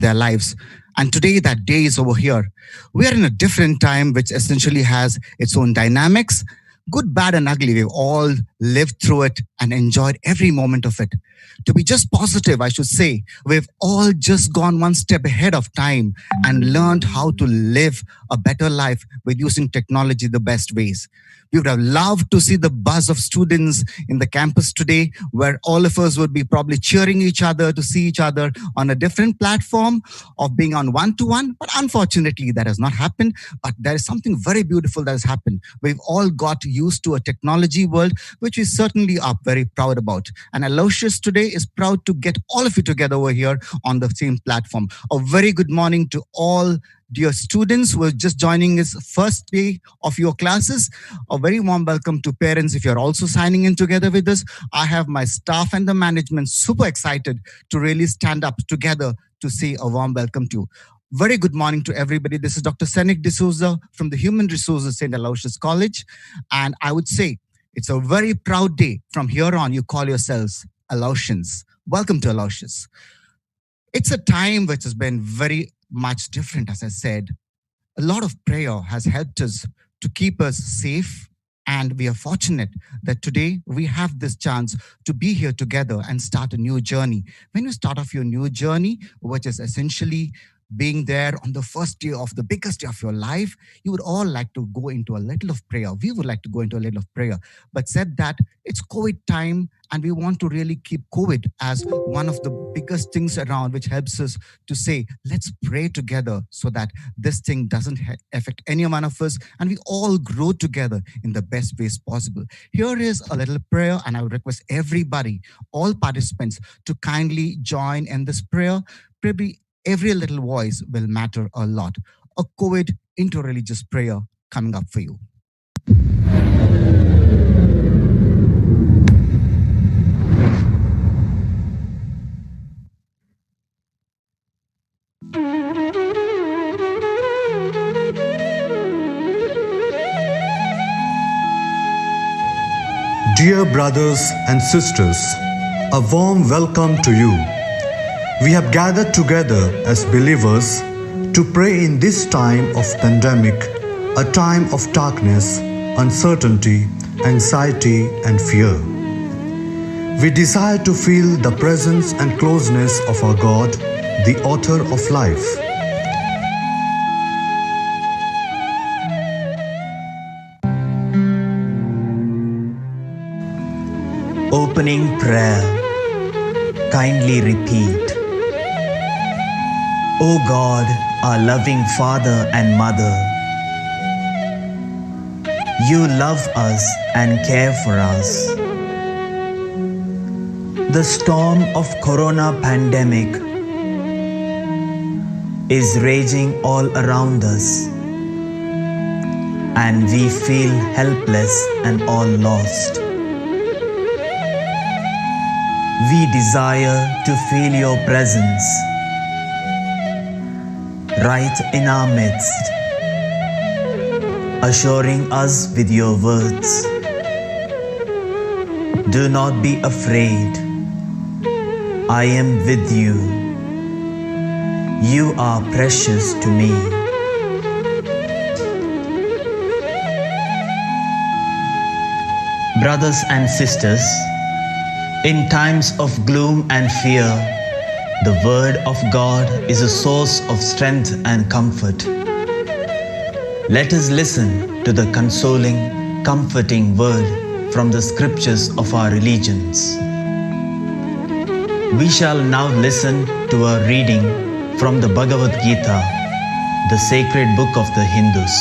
their lives. And today, that day is over here. We are in a different time, which essentially has its own dynamics. Good, bad, and ugly. We've all lived through it and enjoyed every moment of it. To be just positive, I should say, we've all just gone one step ahead of time and learned how to live a better life with using technology the best ways. We would have loved to see the buzz of students in the campus today, where all of us would be probably cheering each other to see each other on a different platform of being on one-to-one. But unfortunately, that has not happened. But there is something very beautiful that has happened. We've all got used to a technology world, which we certainly are very proud about. And Aloysius today is proud to get all of you together over here on the same platform. A very good morning to all dear students who are just joining us first day of your classes. A very warm welcome to parents if you're also signing in together with us. I have my staff and the management super excited to really stand up together to say a warm welcome to you. Very good morning to everybody. This is Dr. Senik D'Souza from the Human Resources St. Aloysius College. And I would say it's a very proud day. From here on, you call yourselves Aloysians. Welcome to Aloysius. It's a time which has been very much different, as I said. A lot of prayer has helped us to keep us safe, and we are fortunate that today we have this chance to be here together and start a new journey. When you start off your new journey, which is essentially being there on the first day of the biggest day of your life, you would all like to go into a little of prayer. We would like to go into a little of prayer, but said that it's COVID time and we want to really keep COVID as one of the biggest things around, which helps us to say, let's pray together so that this thing doesn't affect any one of us and we all grow together in the best ways possible. Here is a little prayer, and I would request everybody, all participants, to kindly join in this prayer. Probably every little voice will matter a lot. A COVID interreligious prayer coming up for you. Dear brothers and sisters, a warm welcome to you. We have gathered together as believers to pray in this time of pandemic, a time of darkness, uncertainty, anxiety, and fear. We desire to feel the presence and closeness of our God, the author of life. Opening prayer. Kindly repeat. O God, our loving Father and Mother, you love us and care for us. The storm of corona pandemic is raging all around us, and we feel helpless and all lost. We desire to feel your presence right in our midst, assuring us with your words. Do not be afraid. I am with you. You are precious to me. Brothers and sisters, in times of gloom and fear, the Word of God is a source of strength and comfort. Let us listen to the consoling, comforting word from the scriptures of our religions. We shall now listen to a reading from the Bhagavad Gita, the sacred book of the Hindus.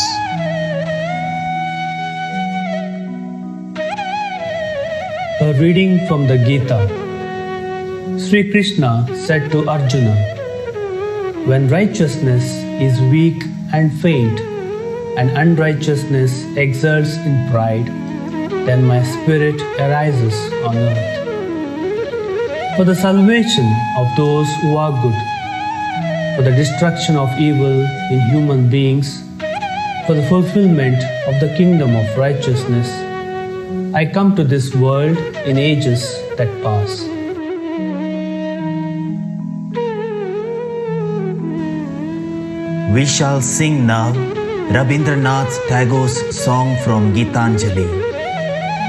A reading from the Gita. Sri Krishna said to Arjuna, "When righteousness is weak and faint, and unrighteousness exults in pride, then my spirit arises on earth. For the salvation of those who are good, for the destruction of evil in human beings, for the fulfillment of the kingdom of righteousness, I come to this world in ages that pass." We shall sing now Rabindranath Tagore's song from Gitanjali.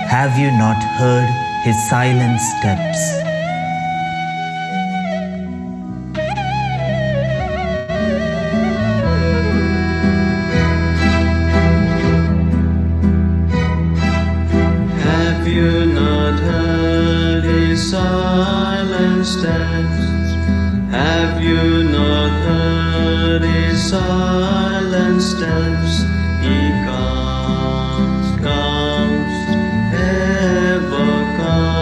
Have you not heard his silent steps? Have you not heard his silent steps? Have you not heard his silent steps? He comes, comes, ever comes.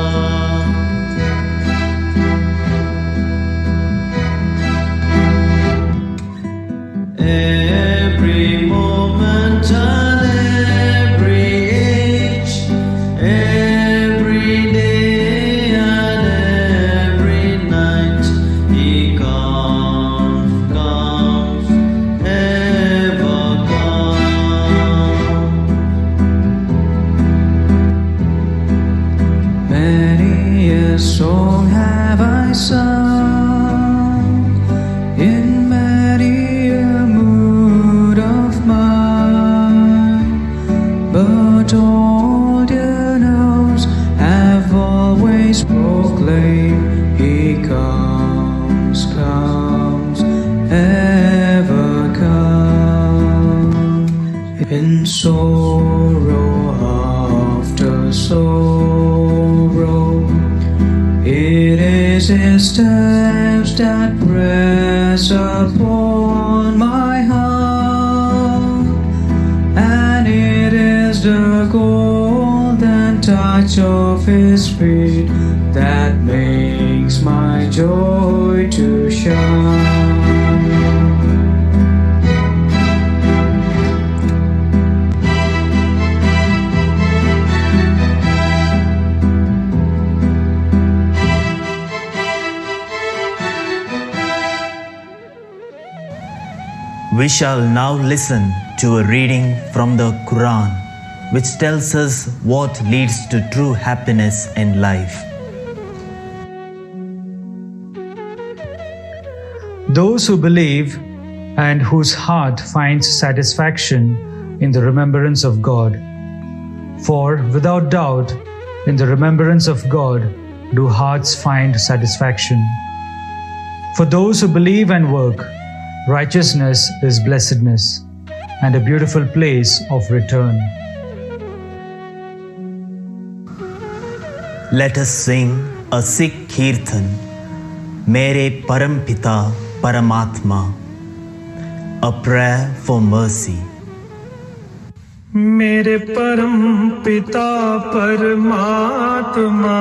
Every moment and every age, every day and every night, he comes, comes, ever comes. Many a song have I sung in many a mood of mine, but all your notes have always proclaimed he comes, comes, ever comes. In sorrow after sorrow, it is his steps that press upon my heart, and it is the golden touch of his feet that makes my joy to shine. We shall now listen to a reading from the Quran, which tells us what leads to true happiness in life. Those who believe and whose heart finds satisfaction in the remembrance of God. For without doubt, in the remembrance of God do hearts find satisfaction. For those who believe and work, righteousness is blessedness and a beautiful place of return. Let us sing a Sikh Kirtan, Mere Param Pita Paramatma, a prayer for mercy. मेरे परम पिता परमात्मा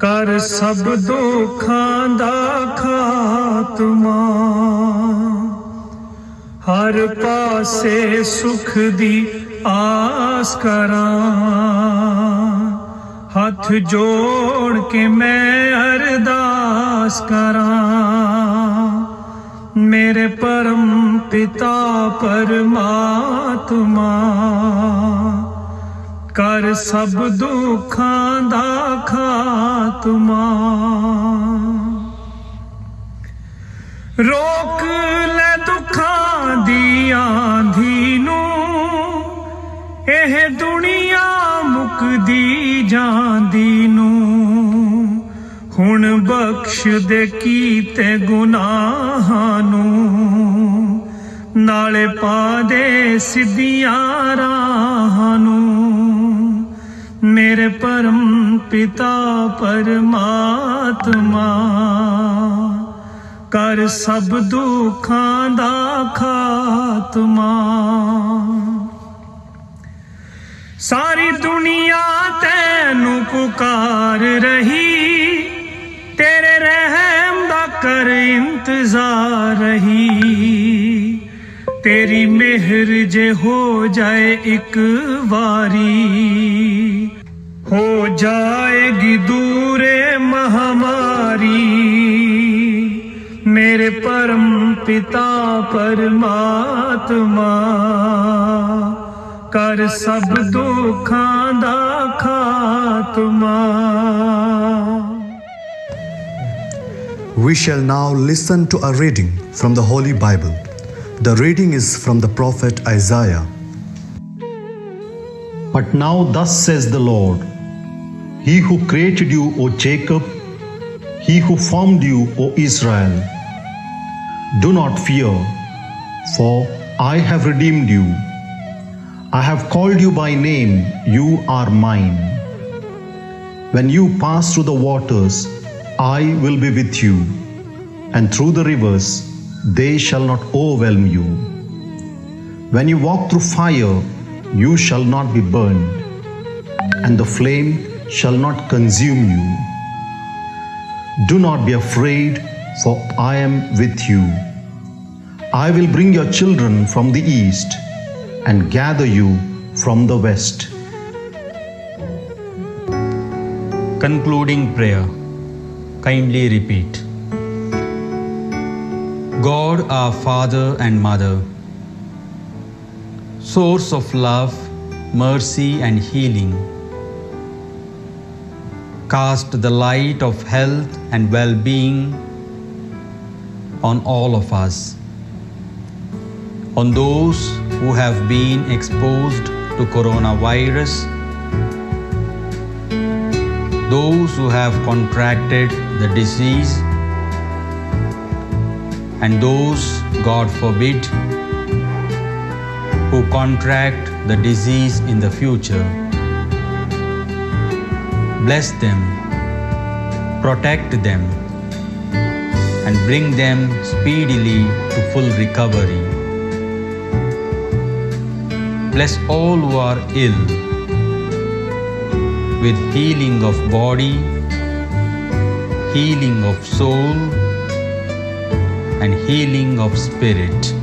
कर सब दुखां दा खात्मा हर पासे सुख दी आस करां हथ जोड़ के मैं अरदास करां मेरे परम पिता परमात्मा कर सब दुखां दा खात्मा रोक ले दुखां दी आंधी नू एह दुनिया मुकदी जांदी नू हुण बख्श दे कीते गुनाहां नू नाले पा दे सिद्धियां राहां नू मेरे परम पिता परमात्मा कर सब दुखां दा खात्मा सारी दुनिया तैनू पुकार रही तेरे रहम दा कर इंतजार रही तेरी मेहर जे हो जाए एक वारी हो जाएगी दूरे महामारी मेरे परम पिता परमात्मा कर सब दुखां दा खात्मा We shall now listen to a reading from the Holy Bible. The reading is from the prophet Isaiah. But now thus says the Lord, He who created you, O Jacob, He who formed you, O Israel, do not fear, for I have redeemed you. I have called you by name, you are mine. When you pass through the waters, I will be with you, and through the rivers, they shall not overwhelm you. When you walk through fire, you shall not be burned, and the flame shall not consume you. Do not be afraid, for I am with you. I will bring your children from the east and gather you from the west. Concluding prayer. Kindly repeat. God, our Father and Mother, source of love, mercy and healing, cast the light of health and well-being on all of us, on those who have been exposed to coronavirus, those who have contracted the disease, and those, God forbid, who contract the disease in the future. Bless them, protect them, and bring them speedily to full recovery. Bless all who are ill with healing of body, healing of soul, and healing of spirit.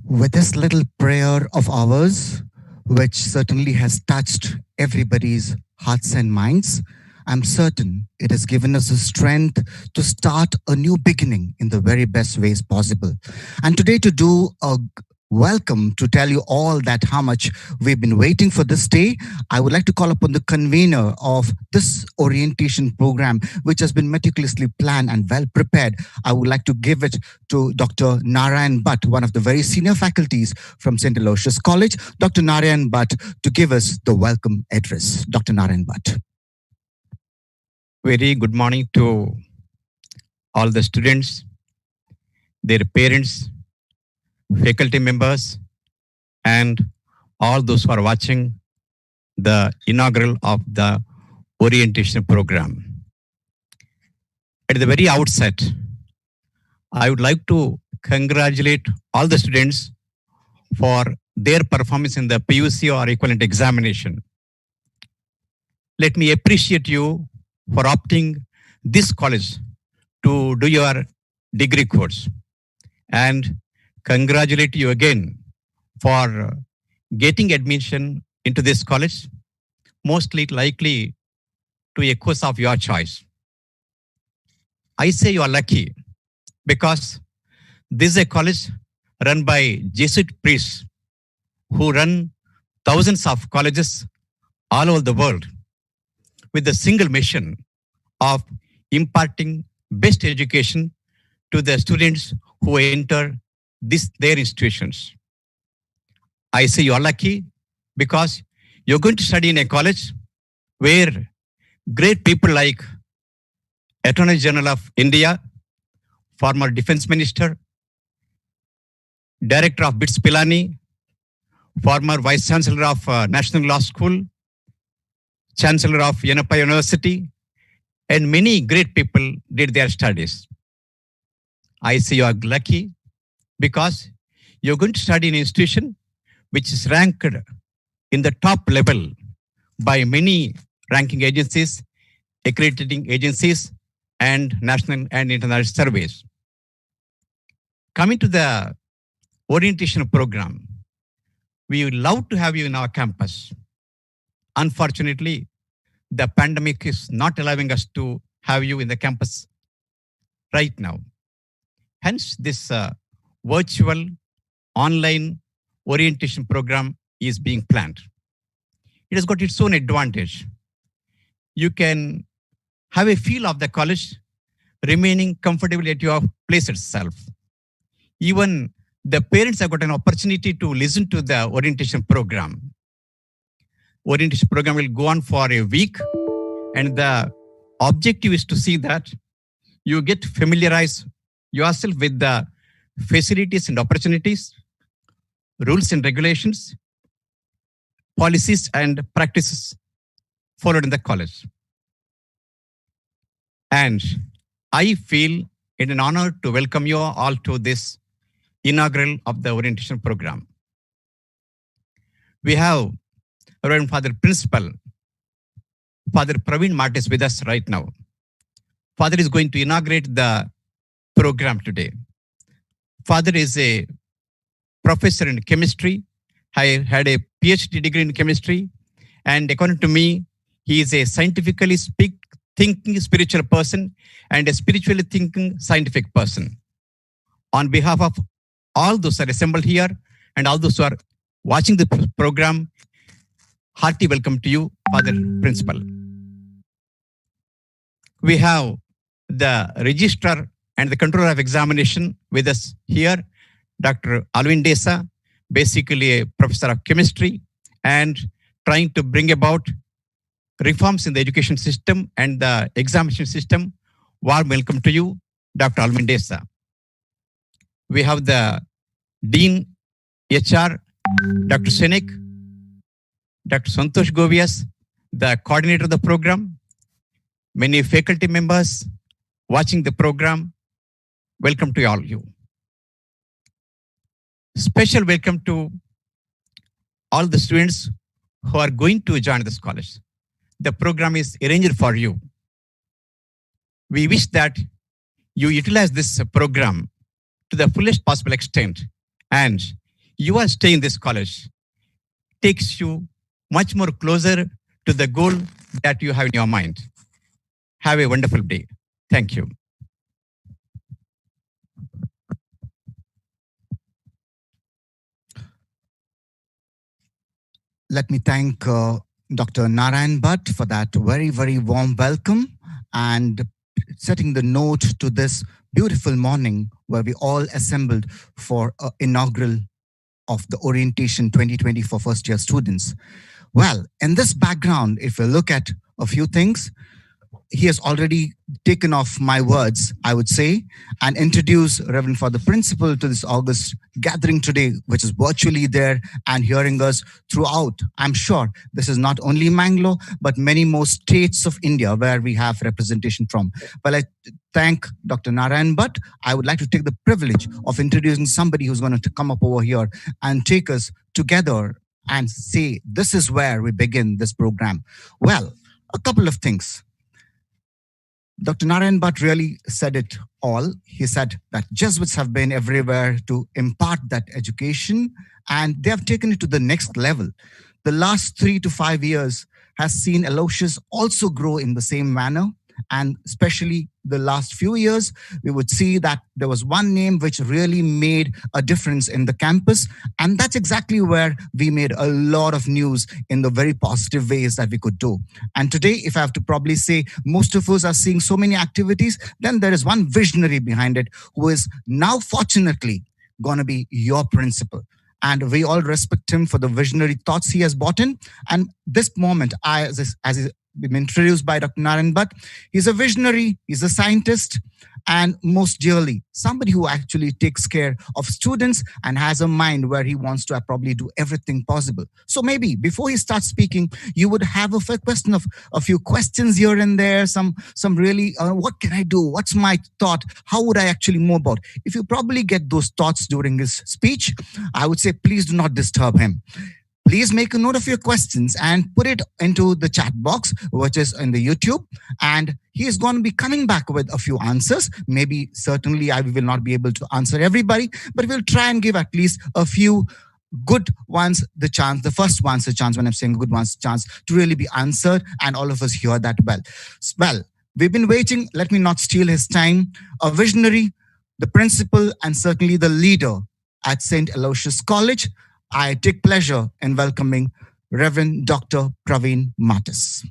With this little prayer of ours, which certainly has touched everybody's hearts and minds, I'm certain it has given us the strength to start a new beginning in the very best ways possible. And today, to do a welcome, to tell you all that how much we've been waiting for this day, I would like to call upon the convener of this orientation program, which has been meticulously planned and well prepared. I would like to give it to Dr. Narayan Bhatt, one of the very senior faculties from St. Aloysius College. Dr. Narayan Bhatt, to give us the welcome address. Dr. Narayan Bhatt. Very good morning to all the students, their parents, faculty members, and all those who are watching the inaugural of the orientation program. At the very outset, I would like to congratulate all the students for their performance in the PUC or equivalent examination. Let me appreciate you for opting this college to do your degree course, and congratulate you again for getting admission into this college, mostly likely to a course of your choice. I say you are lucky because this is a college run by Jesuit priests who run thousands of colleges all over the world, with the single mission of imparting best education to the students who enter their institutions. I say you are lucky because you're going to study in a college where great people like Attorney General of India, former Defense Minister, Director of BITS Pilani, former Vice Chancellor of National Law School, Chancellor of Yenapa University, and many great people did their studies. I say you are lucky because you're going to study in an institution which is ranked in the top level by many ranking agencies, accrediting agencies, and national and international surveys. Coming to the orientation program, we would love to have you in our campus. Unfortunately, the pandemic is not allowing us to have you in the campus right now. Hence, this virtual online orientation program is being planned. it has got its own advantage. You can have a feel of the college remaining comfortably at your place itself. Even the parents have got an opportunity to listen to the orientation program. Orientation program will go on for a week, and the objective is to see that you get familiarized yourself with the facilities and opportunities, rules and regulations, policies and practices followed in the college. And I feel it an honor to welcome you all to this inaugural of the orientation program. We have Reverend Father Principal, Father Praveen Martis with us right now. Father is going to inaugurate the program today. Father is a professor in chemistry. I had a PhD degree in chemistry. And according to me, he is a scientifically thinking spiritual person and a spiritually thinking scientific person. On behalf of all those who are assembled here and all those who are watching the program, hearty welcome to you, Father Principal. We have the registrar and the controller of examination with us here, Dr. Aloysius, basically a professor of chemistry and trying to bring about reforms in the education system and the examination system. Warm welcome to you, Dr. Aloysius. We have the Dean HR, Dr. Senik, Dr. Santosh Govias, the coordinator of the program, many faculty members watching the program. Welcome to all of you. Special welcome to all the students who are going to join this college. The program is arranged for you. We wish that you utilize this program to the fullest possible extent, and your stay in this college takes you much more closer to the goal that you have in your mind. Have a wonderful day. Thank you. Let me thank Dr. Narayan Bhatt for that very, very warm welcome and setting the note to this beautiful morning where we all assembled for an inaugural of the orientation 2020 for first year students. Well, in this background, if we look at a few things, he has already taken off my words, I would say, and introduced Reverend Father Principal to this August gathering today, which is virtually there and hearing us throughout. I'm sure this is not only Mangalore, but many more states of India where we have representation from. Well, I thank Dr. Narayan Bhatt. I would like to take the privilege of introducing somebody who's going to come up over here and take us together and say, this is where we begin this program. Well, a couple of things. Dr. Narayan Bhatt really said it all. He said that Jesuits have been everywhere to impart that education, and they have taken it to the next level. The last 3 to 5 years has seen Aloysius also grow in the same manner. And especially the last few years, we would see that there was one name which really made a difference in the campus. And that's exactly where we made a lot of news in the very positive ways that we could do. And today, if I have to probably say, most of us are seeing so many activities, then there is one visionary behind it who is now fortunately going to be your principal. And we all respect him for the visionary thoughts he has brought in. And this moment, as been introduced by Dr. Narayan Bhatt, he's a visionary, he's a scientist, and most dearly, somebody who actually takes care of students and has a mind where he wants to probably do everything possible. So maybe before he starts speaking, you would have a question of a few questions here and there, some really, what can I do? What's my thought? How would I actually move about? If you probably get those thoughts during his speech, I would say, please do not disturb him. Please make a note of your questions and put it into the chat box, which is in the YouTube. And he is going to be coming back with a few answers. Maybe, certainly, I will not be able to answer everybody, but we'll try and give at least a few good ones the chance, the first ones the chance, when I'm saying good ones, chance to really be answered. And all of us hear that well. Well, we've been waiting. Let me not steal his time. A visionary, the principal, and certainly the leader at St. Aloysius College. I take pleasure in welcoming Reverend Dr. Praveen Matis.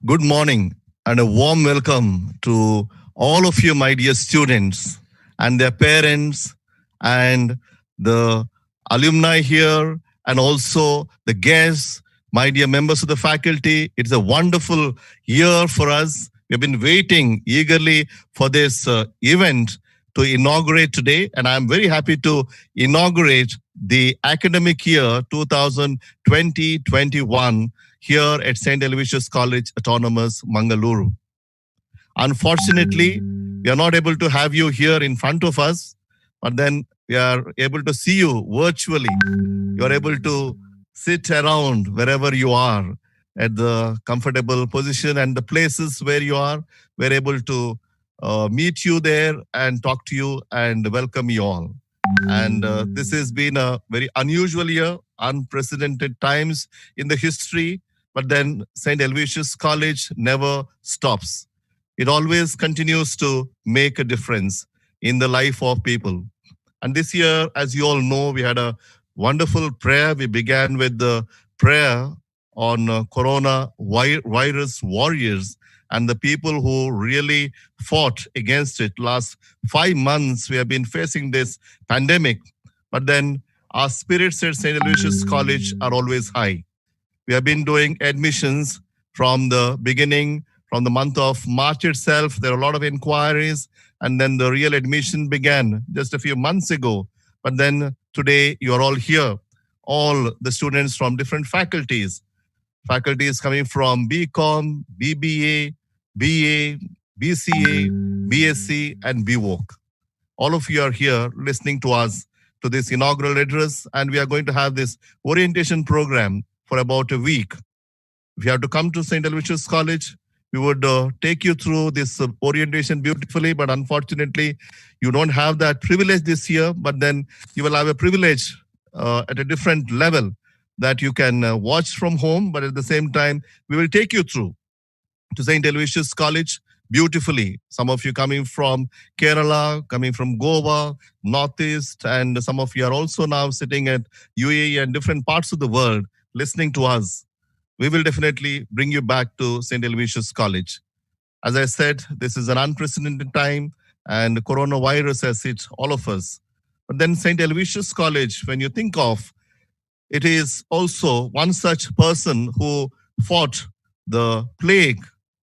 Good morning and a warm welcome to all of you, my dear students, and their parents, and the alumni here, and also the guests, my dear members of the faculty. It's a wonderful year for us. We've been waiting eagerly for this event to inaugurate today, and I'm very happy to inaugurate the academic year 2020-21 here at St. Aloysius College Autonomous, Mangaluru. Unfortunately, we are not able to have you here in front of us, but then we are able to see you virtually. You are able to sit around wherever you are at the comfortable position and the places where you are. We're able to meet you there and talk to you and welcome you all. And this has been a very unusual year, unprecedented times in the history. But then St. Aloysius College never stops. It always continues to make a difference in the life of people. And this year, as you all know, we had a wonderful prayer. We began with the prayer on corona virus warriors and the people who really fought against it. Last 5 months, we have been facing this pandemic. But then our spirits at St. Aloysius College are always high. We have been doing admissions from the beginning, from the month of March itself. There are a lot of inquiries, and then the real admission began just a few months ago. But then today, you are all here, all the students from different faculties. Faculties coming from BCom, BBA, BA, BCA, BSc, and BVoc. All of you are here listening to us to this inaugural address, and we are going to have this orientation program for about a week. If you have to come to St. Aloysius College, we would take you through this orientation beautifully, but unfortunately, you don't have that privilege this year, but then you will have a privilege at a different level that you can watch from home, but at the same time, we will take you through to St. Aloysius College beautifully. Some of you coming from Kerala, coming from Goa, Northeast, and some of you are also now sitting at UAE and different parts of the world listening to us. We will definitely bring you back to St. Aloysius College. As I said, this is an unprecedented time and coronavirus has hit all of us. But then St. Aloysius College, when you think of, it is also one such person who fought the plague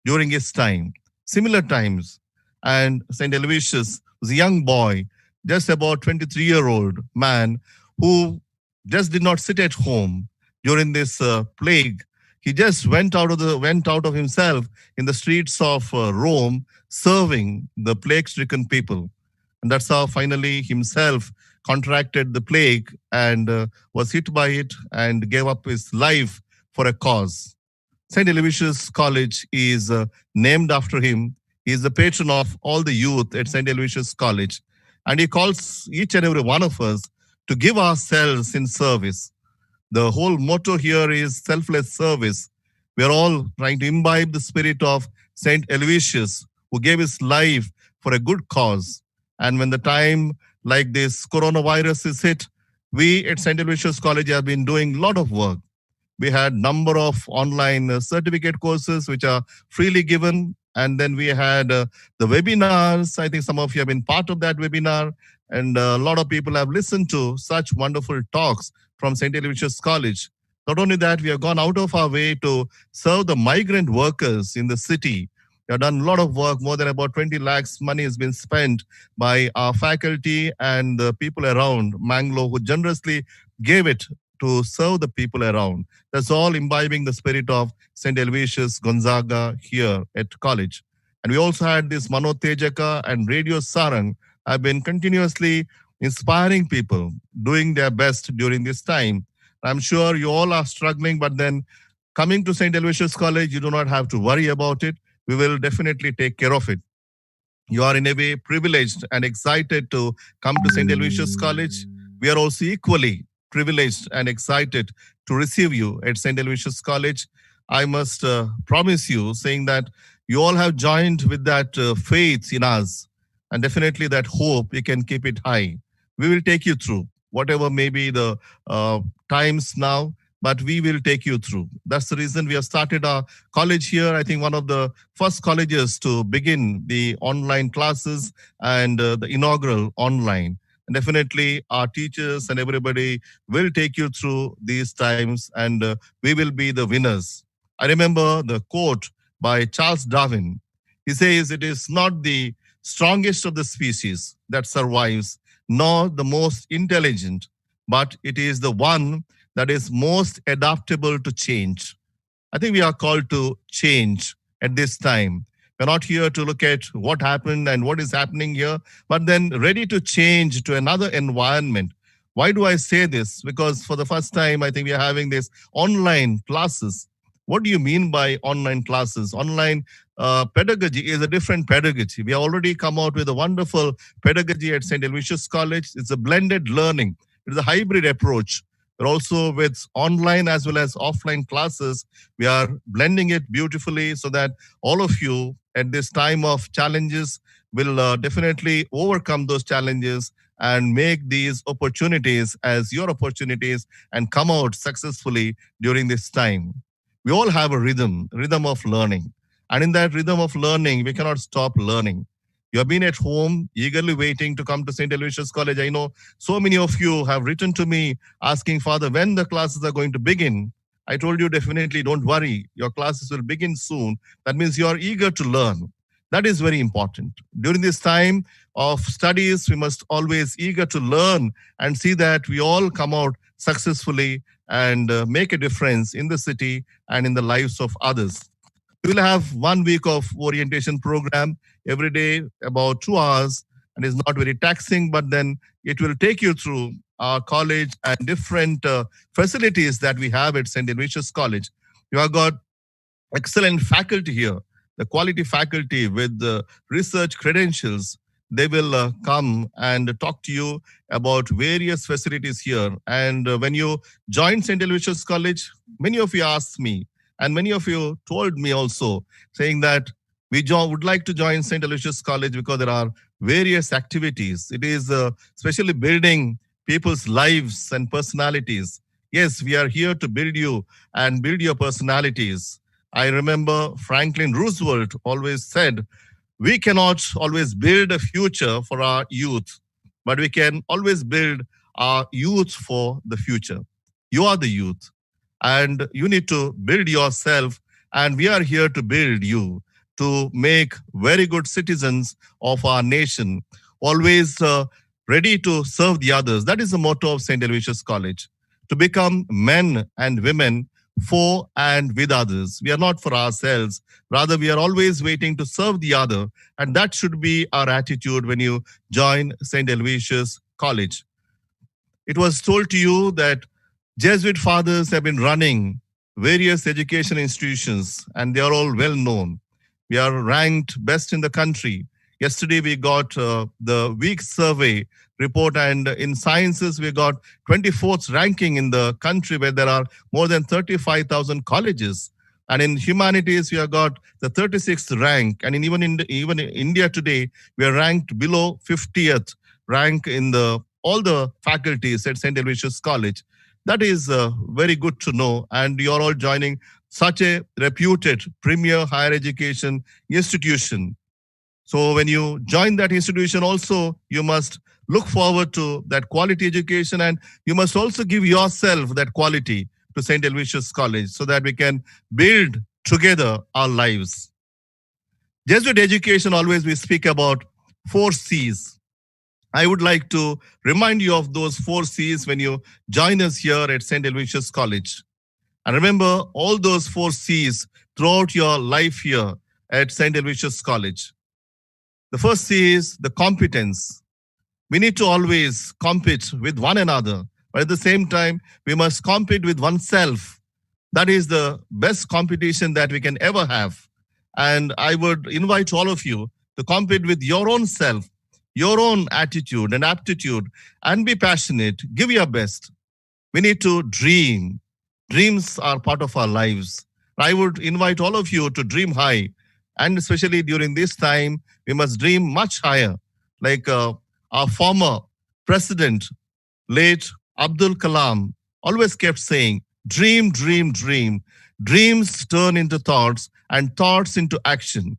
during his time, similar times. And St. Aloysius was a young boy, just about 23-year-old man who just did not sit at home during this plague. He just went out of himself in the streets of Rome, serving the plague-stricken people. And that's how finally himself contracted the plague and was hit by it and gave up his life for a cause. St. Aloysius College is named after him. He is the patron of all the youth at St. Aloysius College. And he calls each and every one of us to give ourselves in service. The whole motto here is selfless service. We are all trying to imbibe the spirit of St. Aloysius, who gave his life for a good cause. And when the time like this coronavirus is hit, we at St. Aloysius College have been doing a lot of work. We had number of online certificate courses which are freely given. And then we had the webinars. I think some of you have been part of that webinar. And a lot of people have listened to such wonderful talks from St. Aloysius College. Not only that, we have gone out of our way to serve the migrant workers in the city. We have done a lot of work. More than about 20 lakhs money has been spent by our faculty and the people around Mangalore who generously gave it to serve the people around. That's all imbibing the spirit of St. Aloysius Gonzaga here at college. And we also had this Mano Tejaka and Radio Sarang have been continuously inspiring people, doing their best during this time. I'm sure you all are struggling, but then coming to St. Aloysius College, you do not have to worry about it. We will definitely take care of it. You are in a way privileged and excited to come to St. Aloysius College. We are also equally privileged and excited to receive you at St. Aloysius College. I must promise you, saying that You all have joined with that faith in us, and definitely that hope. We can keep it high. We will take you through whatever may be the times now, but we will take you through. That's the reason we have started our college here. I think one of the first colleges to begin the online classes and the inaugural online. And definitely, our teachers and everybody will take you through these times, and we will be the winners. I remember the quote by Charles Darwin. He says, "It is not the strongest of the species that survives, nor the most intelligent, but it is the one that is most adaptable to change." I think we are called to change at this time. We're not here to look at what happened and what is happening here, but then ready to change to another environment. Why do I say this? Because for the first time, I think we are having this online classes. What do you mean by online classes? Online pedagogy is a different pedagogy. We have already come out with a wonderful pedagogy at St. Aloysius College. It's a blended learning. It's a hybrid approach. But also with online as well as offline classes, we are blending it beautifully so that all of you at this time of challenges will definitely overcome those challenges and make these opportunities as your opportunities and come out successfully during this time. We all have a rhythm of learning. And in that rhythm of learning, we cannot stop learning. You have been at home eagerly waiting to come to St. Aloysius College. I know so many of you have written to me asking, Father, when the classes are going to begin. I told you definitely don't worry. Your classes will begin soon. That means you are eager to learn. That is very important. During this time of studies, we must always eager to learn and see that we all come out successfully and make a difference in the city and in the lives of others. We will have 1 week of orientation program every day, about 2 hours, and it's not very taxing, but then it will take you through our college and different facilities that we have at St. Aloysius College. You have got excellent faculty here, the quality faculty with the research credentials. They will come and talk to you about various facilities here. And when you join St. Aloysius College, many of you asked me, and many of you told me also, saying that we would like to join St. Aloysius College because there are various activities. It is especially building people's lives and personalities. Yes, we are here to build you and build your personalities. I remember Franklin Roosevelt always said, we cannot always build a future for our youth, but we can always build our youth for the future. You are the youth, and you need to build yourself, and we are here to build you to make very good citizens of our nation, always ready to serve the others. That is the motto of St. Aloysius College, to become men and women for and with others. We are not for ourselves. Rather, we are always waiting to serve the other. And that should be our attitude when you join St. Aloysius College. It was told to you that Jesuit fathers have been running various education institutions, and they are all well known. We are ranked best in the country. Yesterday, we got the week survey report, and in sciences, we got 24th ranking in the country, where there are more than 35,000 colleges. And in humanities, we have got the 36th rank. And even in India today, we are ranked below 50th rank in all the faculties at St. Aloysius College. That is very good to know. And you're all joining such a reputed premier higher education institution. So when you join that institution also, you must look forward to that quality education, and you must also give yourself that quality to St. Aloysius College so that we can build together our lives. Jesuit education, always we speak about 4 C's. I would like to remind you of those 4 C's when you join us here at St. Aloysius College. And remember all those 4 C's throughout your life here at St. Aloysius College. The first C is the competence. We need to always compete with one another, but at the same time, we must compete with oneself. That is the best competition that we can ever have. And I would invite all of you to compete with your own self, your own attitude and aptitude, and be passionate. Give your best. We need to dream. Dreams are part of our lives. I would invite all of you to dream high. And especially during this time, we must dream much higher. Like our former president, late Abdul Kalam, always kept saying, dream, dream, dream. Dreams turn into thoughts and thoughts into action.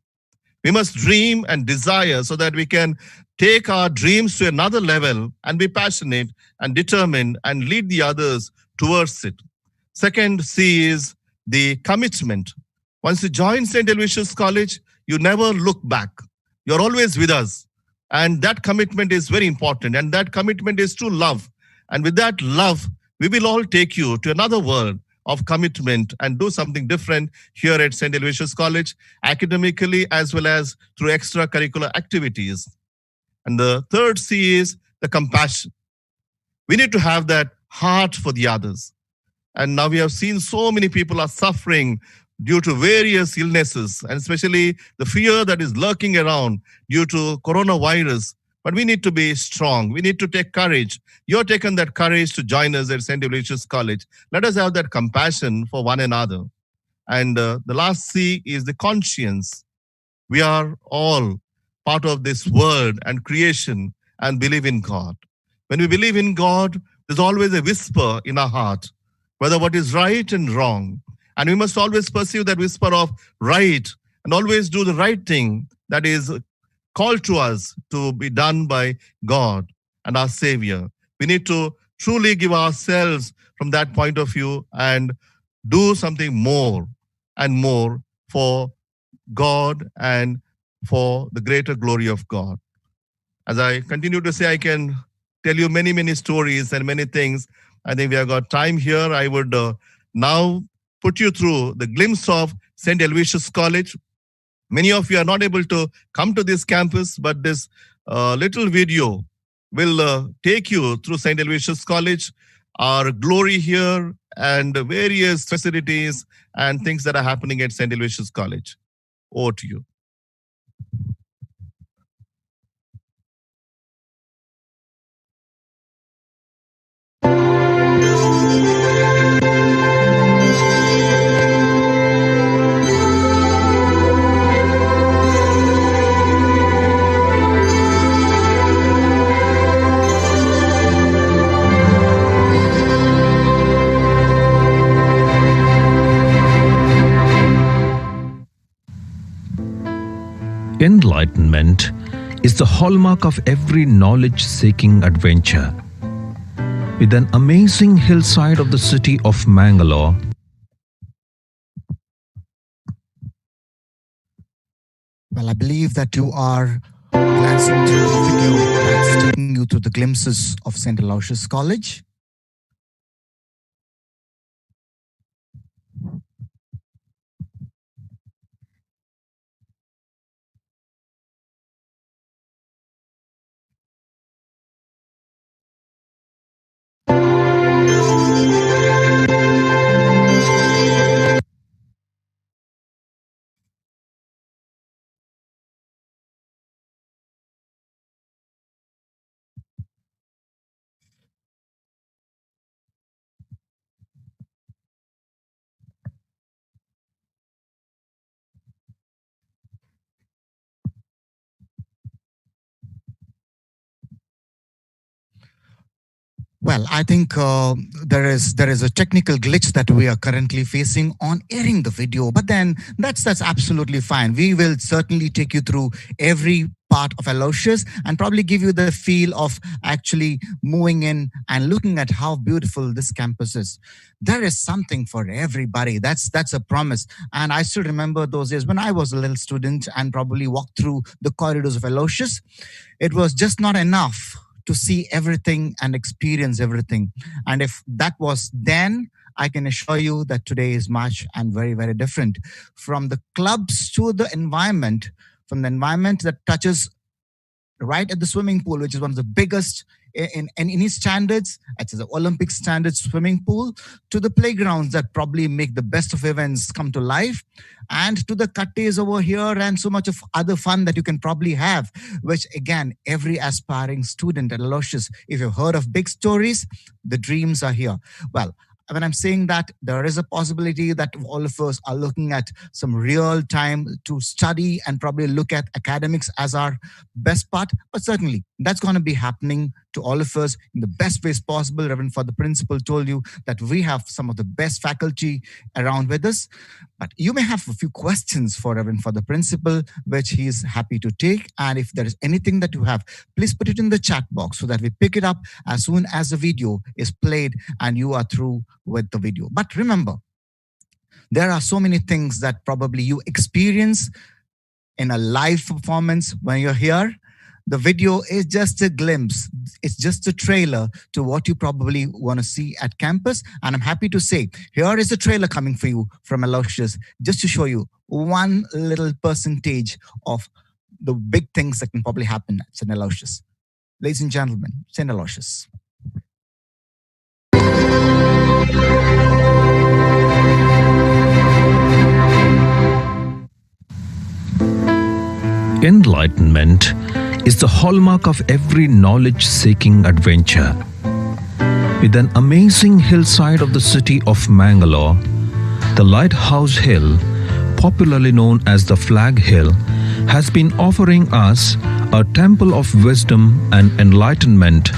We must dream and desire so that we can take our dreams to another level and be passionate and determined and lead the others towards it. Second C is the commitment. Once you join St. Aloysius College, you never look back. You're always with us. And that commitment is very important. And that commitment is to love. And with that love, we will all take you to another world of commitment and do something different here at St. Aloysius College, academically as well as through extracurricular activities. And the third C is the compassion. We need to have that heart for the others. And now we have seen so many people are suffering due to various illnesses, and especially the fear that is lurking around due to coronavirus. But we need to be strong. We need to take courage. You're taken that courage to join us at St. Aloysius College. Let us have that compassion for one another. And the last C is the conscience. We are all part of this world and creation and believe in God. When we believe in God, there's always a whisper in our heart, whether what is right and wrong. And we must always pursue that whisper of right and always do the right thing that is called to us to be done by God and our Savior. We need to truly give ourselves from that point of view and do something more and more for God and for the greater glory of God. As I continue to say, I can tell you many, many stories and many things. I think we have got time here. I would now put you through the glimpse of St. Aloysius College. Many of you are not able to come to this campus, but this little video will take you through St. Aloysius College, our glory here, and various facilities and things that are happening at St. Aloysius College. Over to you. Enlightenment is the hallmark of every knowledge-seeking adventure. With an amazing hillside of the city of Mangalore, Well, I believe that you are glancing through the video that's taking you through the glimpses of St. Aloysius College. Well, I think there is a technical glitch that we are currently facing on airing the video, but then that's absolutely fine. We will certainly take you through every part of Aloysius and probably give you the feel of actually moving in and looking at how beautiful this campus is. There is something for everybody. That's a promise. And I still remember those days when I was a little student and probably walked through the corridors of Aloysius. It was just not enough to see everything and experience everything. And if that was then, I can assure you that today is much and very, very different. From the clubs to the environment, from the environment that touches right at the swimming pool, which is one of the biggest in any standards, it's the Olympic standards swimming pool, to the playgrounds that probably make the best of events come to life, and to the cutties over here and so much of other fun that you can probably have, which again, every aspiring student at Aloysius, if you've heard of big stories, the dreams are here. Well, when I'm saying that, there is a possibility that all of us are looking at some real time to study and probably look at academics as our best part. But certainly that's going to be happening to all of us in the best ways possible. Reverend Father Principal told you that we have some of the best faculty around with us. But you may have a few questions for Reverend Father Principal, which he is happy to take. And if there is anything that you have, please put it in the chat box so that we pick it up as soon as the video is played and you are through with the video. But remember, there are so many things that probably you experience in a live performance when you're here. The video is just a glimpse. It's just a trailer to what you probably want to see at campus. And I'm happy to say, here is a trailer coming for you from Aloysius, just to show you one little percentage of the big things that can probably happen at St. Aloysius. Ladies and gentlemen, St. Aloysius. Enlightenment is the hallmark of every knowledge-seeking adventure. With an amazing hillside of the city of Mangalore, the Lighthouse Hill, popularly known as the Flag Hill, has been offering us a temple of wisdom and enlightenment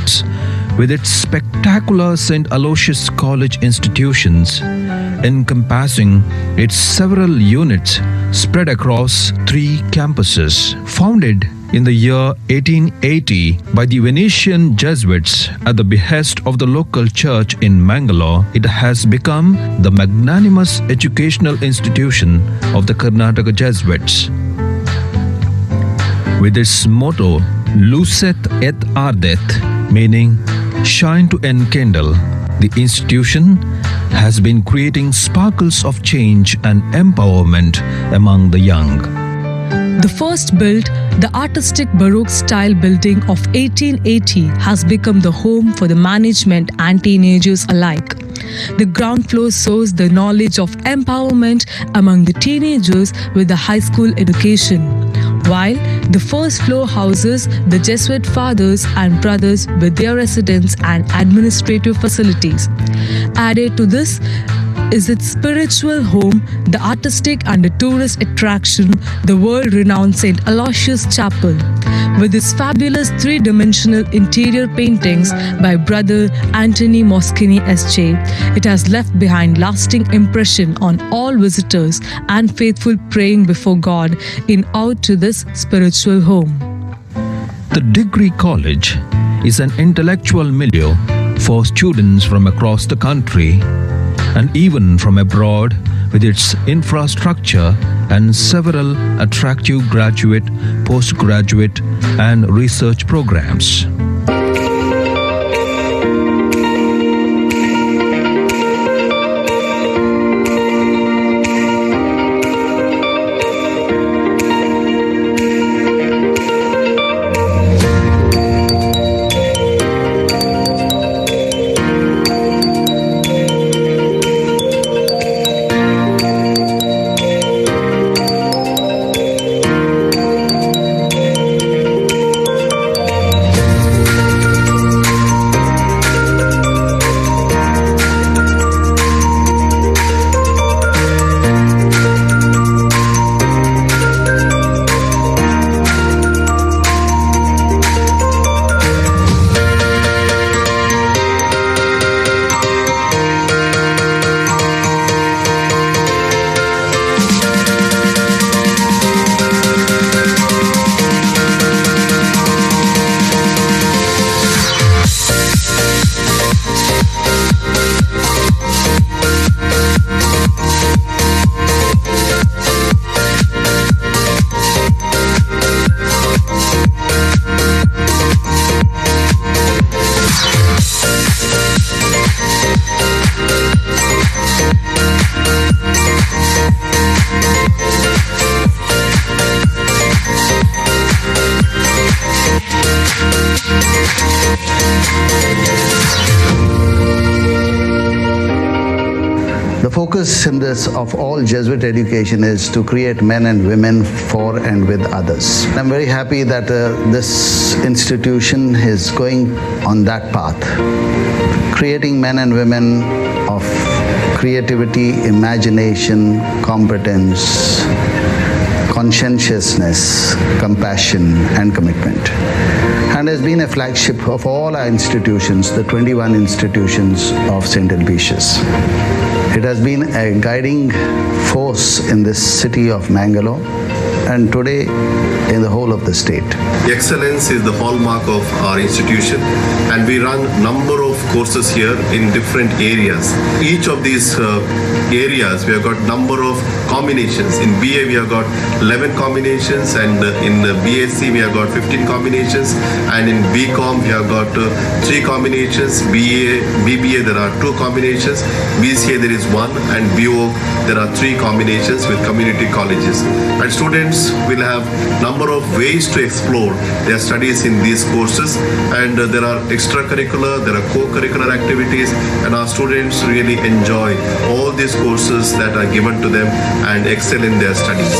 with its spectacular St. Aloysius College institutions encompassing its several units spread across 3 campuses. Founded in the year 1880 by the Venetian Jesuits at the behest of the local church in Mangalore, it has become the magnanimous educational institution of the Karnataka Jesuits. With its motto, Lucet et Ardet, meaning shine to enkindle, the institution has been creating sparkles of change and empowerment among the young. The first built, the artistic Baroque style building of 1880 has become the home for the management and teenagers alike. The ground floor sows the knowledge of empowerment among the teenagers with the high school education, while the first floor houses the Jesuit fathers and brothers with their residence and administrative facilities. Added to this is its spiritual home, the artistic and the tourist attraction, the world-renowned St. Aloysius Chapel. With its fabulous 3-dimensional interior paintings by Brother Anthony Moschini S.J., it has left behind lasting impression on all visitors and faithful praying before God in out to this spiritual home. The Degree College is an intellectual milieu for students from across the country and even from abroad, with its infrastructure and several attractive graduate, postgraduate, and research programs. The focus in this of all Jesuit education is to create men and women for and with others. I'm very happy that this institution is going on that path, creating men and women of creativity, imagination, competence, conscientiousness, compassion, and commitment. And has been a flagship of all our institutions, the 21 institutions of St. Aloysius. It has been a guiding force in this city of Mangalore and today in the whole of the state. Excellence is the hallmark of our institution, and we run number of courses here in different areas. Each of these areas, we have got number of combinations. In BA, we have got 11 combinations, and in BSc, we have got 15 combinations, and in BCom, we have got 3 combinations. BBA, there are 2 combinations. BCA, there is 1, and BO, there are 3 combinations with community colleges. And students will have number of ways to explore their studies in these courses, and there are extracurricular, there are co-curricular activities, and our students really enjoy all these courses that are given to them and excel in their studies.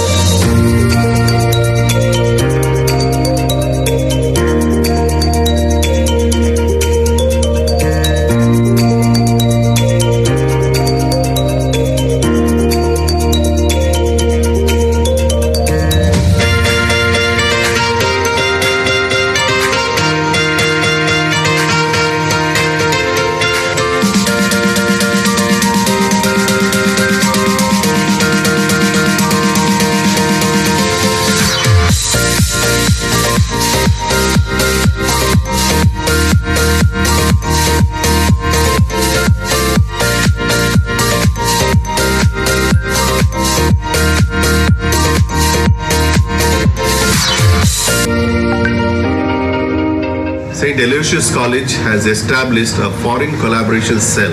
St. Aloysius College has established a foreign collaboration cell,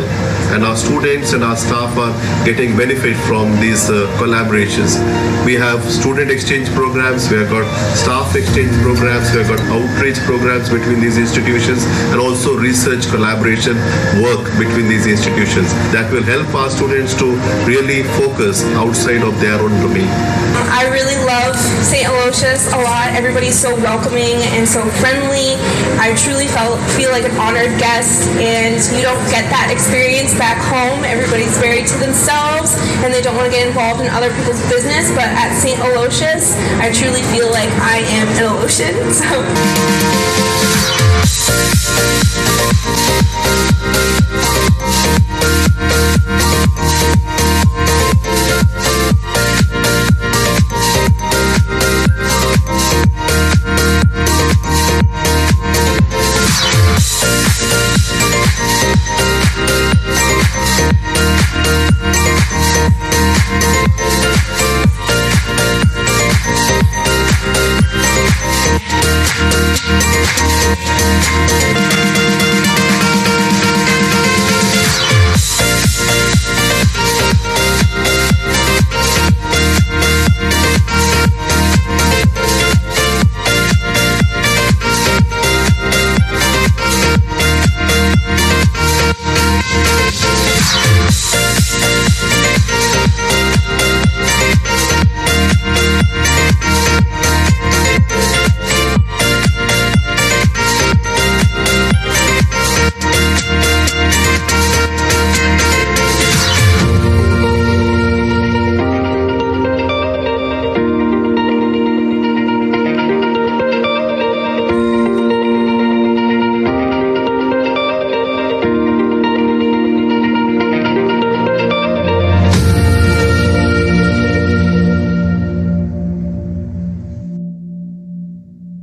and our students and our staff are getting benefit from these collaborations. We have student exchange programs, we have got staff exchange programs, we have got outreach programs between these institutions, and also research collaboration work between these institutions that will help our students to really focus outside of their own domain. I really love St. Aloysius a lot. Everybody's so welcoming and so friendly. I truly feel like an honored guest, and you don't get that experience back home. Everybody's very to themselves and they don't want to get involved in other people's business, but at St. Aloysius, I truly feel like I am an Aloysian.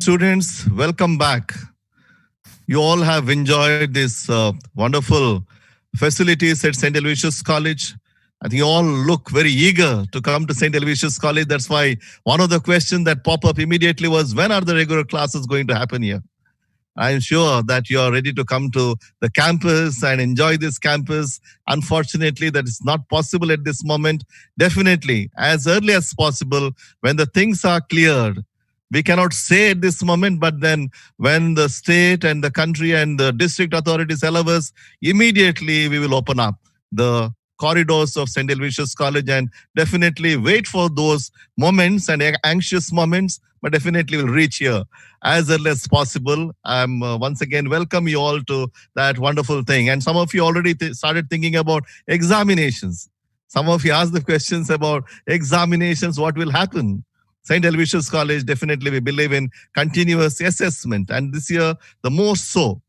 Students, welcome back. You all have enjoyed this wonderful facilities at St. Aloysius College. I think you all look very eager to come to St. Aloysius College. That's why one of the questions that pop up immediately was, when are the regular classes going to happen here? I'm sure that you are ready to come to the campus and enjoy this campus. Unfortunately, that is not possible at this moment. Definitely, as early as possible, when the things are cleared. We cannot say at this moment, but then when the state and the country and the district authorities allow us, immediately we will open up the corridors of St. Aloysius College and definitely wait for those moments and anxious moments, but definitely will reach here as early as possible. I'm once again welcome you all to that wonderful thing. And some of you already started thinking about examinations. Some of you asked the questions about examinations, what will happen? St. Aloysius College, definitely we believe in continuous assessment. And this year, the more so,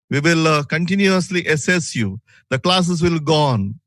we will continuously assess you. The classes will go on.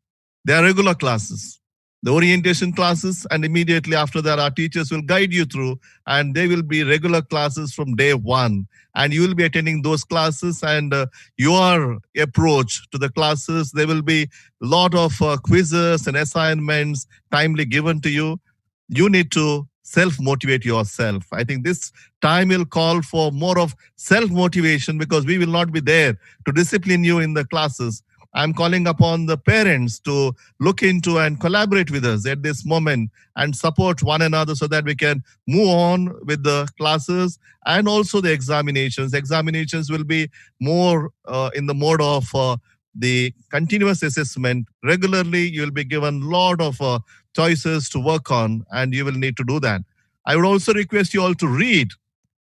They are regular classes, the orientation classes, and immediately after that, our teachers will guide you through, and they will be regular classes from day one. And you will be attending those classes, and your approach to the classes, there will be a lot of quizzes and assignments timely given to you. You need to self-motivate yourself. I think this time will call for more of self-motivation because we will not be there to discipline you in the classes. I'm calling upon the parents to look into and collaborate with us at this moment and support one another so that we can move on with the classes and also the examinations. Examinations will be more in the mode of the continuous assessment. Regularly, you will be given a lot of choices to work on, and you will need to do that. I would also request you all to read,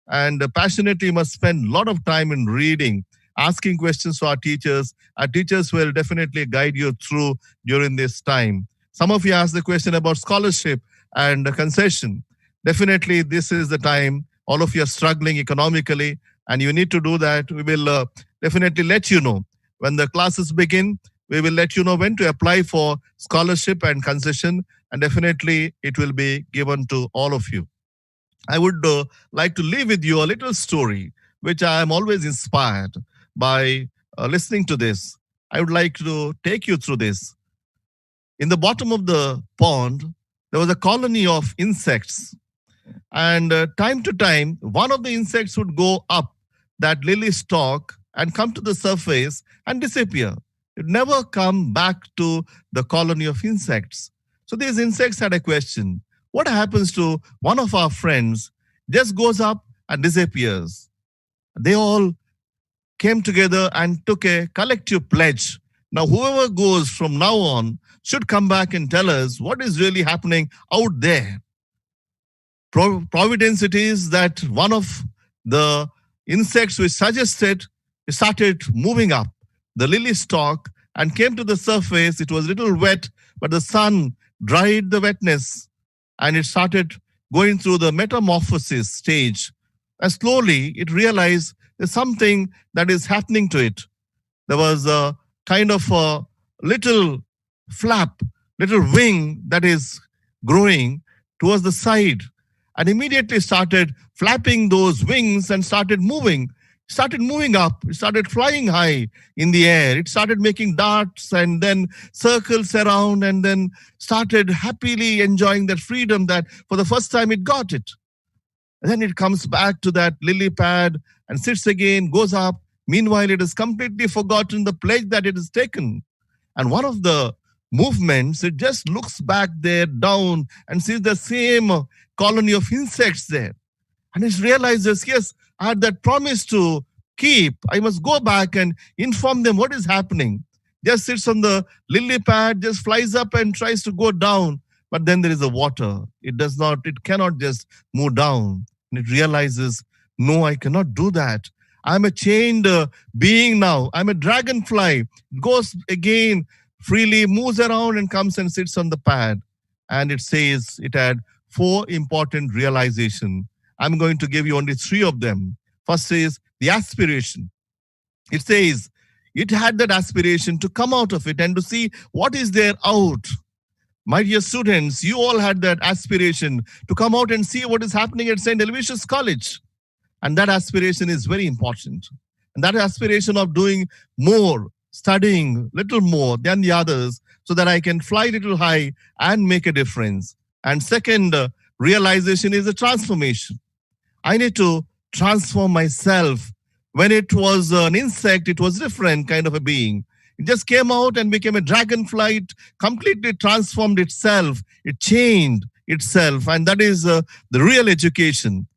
and passionately you must spend a lot of time in reading, asking questions to our teachers. Our teachers will definitely guide you through during this time. Some of you asked the question about scholarship and concession. Definitely this is the time. All of you are struggling economically, and you need to do that. We will definitely let you know. When the classes begin, we will let you know when to apply for scholarship and concession, and definitely it will be given to all of you. I would like to leave with you a little story, which I am always inspired by listening to this. I would like to take you through this. In the bottom of the pond, there was a colony of insects. And time to time, one of the insects would go up that lily stalk and come to the surface and disappear. It never come back to the colony of insects. So these insects had a question. What happens to one of our friends just goes up and disappears? They all came together and took a collective pledge. Now, whoever goes from now on should come back and tell us what is really happening out there. Providence it is that one of the insects which suggested started moving up the lily stalk and came to the surface. It was a little wet, but the sun dried the wetness and it started going through the metamorphosis stage. And slowly it realized there's something that is happening to it. There was a kind of a little flap, little wing that is growing towards the side, and immediately started flapping those wings and started moving up. It started flying high in the air. It started making darts and then circles around, and then started happily enjoying that freedom that for the first time it got it. And then it comes back to that lily pad and sits again, goes up. Meanwhile, it has completely forgotten the pledge that it has taken. And one of the movements, it just looks back there down and sees the same colony of insects there. And it realizes, yes, I had that promise to keep. I must go back and inform them what is happening. Just sits on the lily pad, just flies up and tries to go down. But then there is a water. It cannot just move down. And it realizes, no, I cannot do that. I'm a chained being now. I'm a dragonfly. It goes again, freely moves around and comes and sits on the pad. And it says it had 4 important realizations. I'm going to give you only 3 of them. First is the aspiration. It says it had that aspiration to come out of it and to see what is there out. My dear students, you all had that aspiration to come out and see what is happening at St. Aloysius College. And that aspiration is very important. And that aspiration of doing more, studying little more than the others so that I can fly little high and make a difference. And second realization is a transformation. I need to transform myself. When it was an insect, it was different kind of a being. It just came out and became a dragonfly. It completely transformed itself. It changed itself. And that is the real education.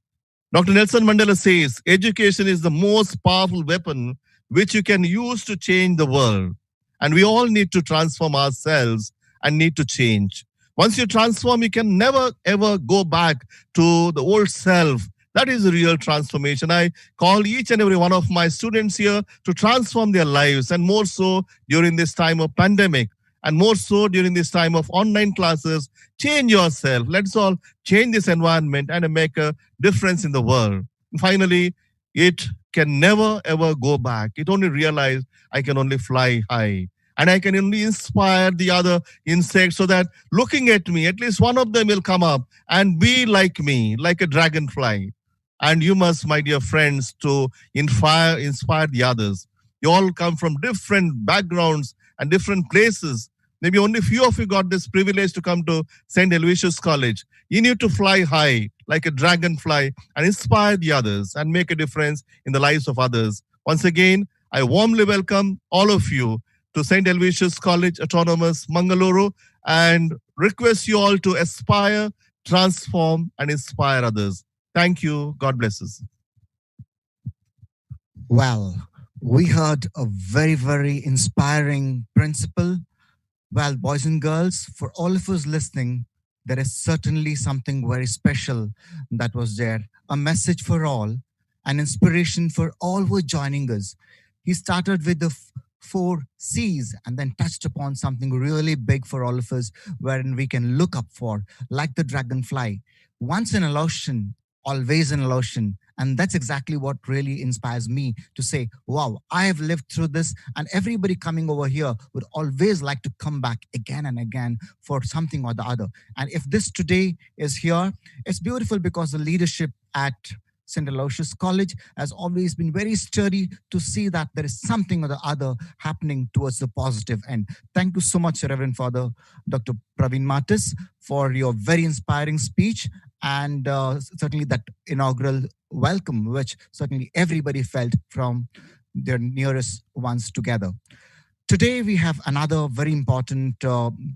Dr. Nelson Mandela says, education is the most powerful weapon which you can use to change the world. And we all need to transform ourselves and need to change. Once you transform, you can never ever go back to the old self. That is the real transformation. I call each and every one of my students here to transform their lives, and more so during this time of pandemic, and more so during this time of online classes. Change yourself. Let's all change this environment and make a difference in the world. And finally, it can never ever go back. It only realize I can only fly high. And I can only inspire the other insects so that looking at me, at least one of them will come up and be like me, like a dragonfly. And you must, my dear friends, to inspire the others. You all come from different backgrounds and different places. Maybe only few of you got this privilege to come to St. Aloysius College. You need to fly high like a dragonfly and inspire the others and make a difference in the lives of others. Once again, I warmly welcome all of you to St. Aloysius College Autonomous Mangaluru and request you all to aspire, transform, and inspire others. Thank you. God bless us. Well, we heard a very, very inspiring principle. Well, boys and girls, for all of us listening, there is certainly something very special that was there. A message for all, an inspiration for all who are joining us. He started with the four C's and then touched upon something really big for all of us, wherein we can look up for, like the dragonfly. Once in an ocean, always in an ocean. And that's exactly what really inspires me to say, wow, I have lived through this, and everybody coming over here would always like to come back again and again for something or the other. And if this today is here, it's beautiful because the leadership at St. Aloysius College has always been very sturdy to see that there is something or the other happening towards the positive end. Thank you so much, Reverend Father Dr. Praveen Martis, for your very inspiring speech and certainly that inaugural welcome, which certainly everybody felt from their nearest ones together. Today, we have another very important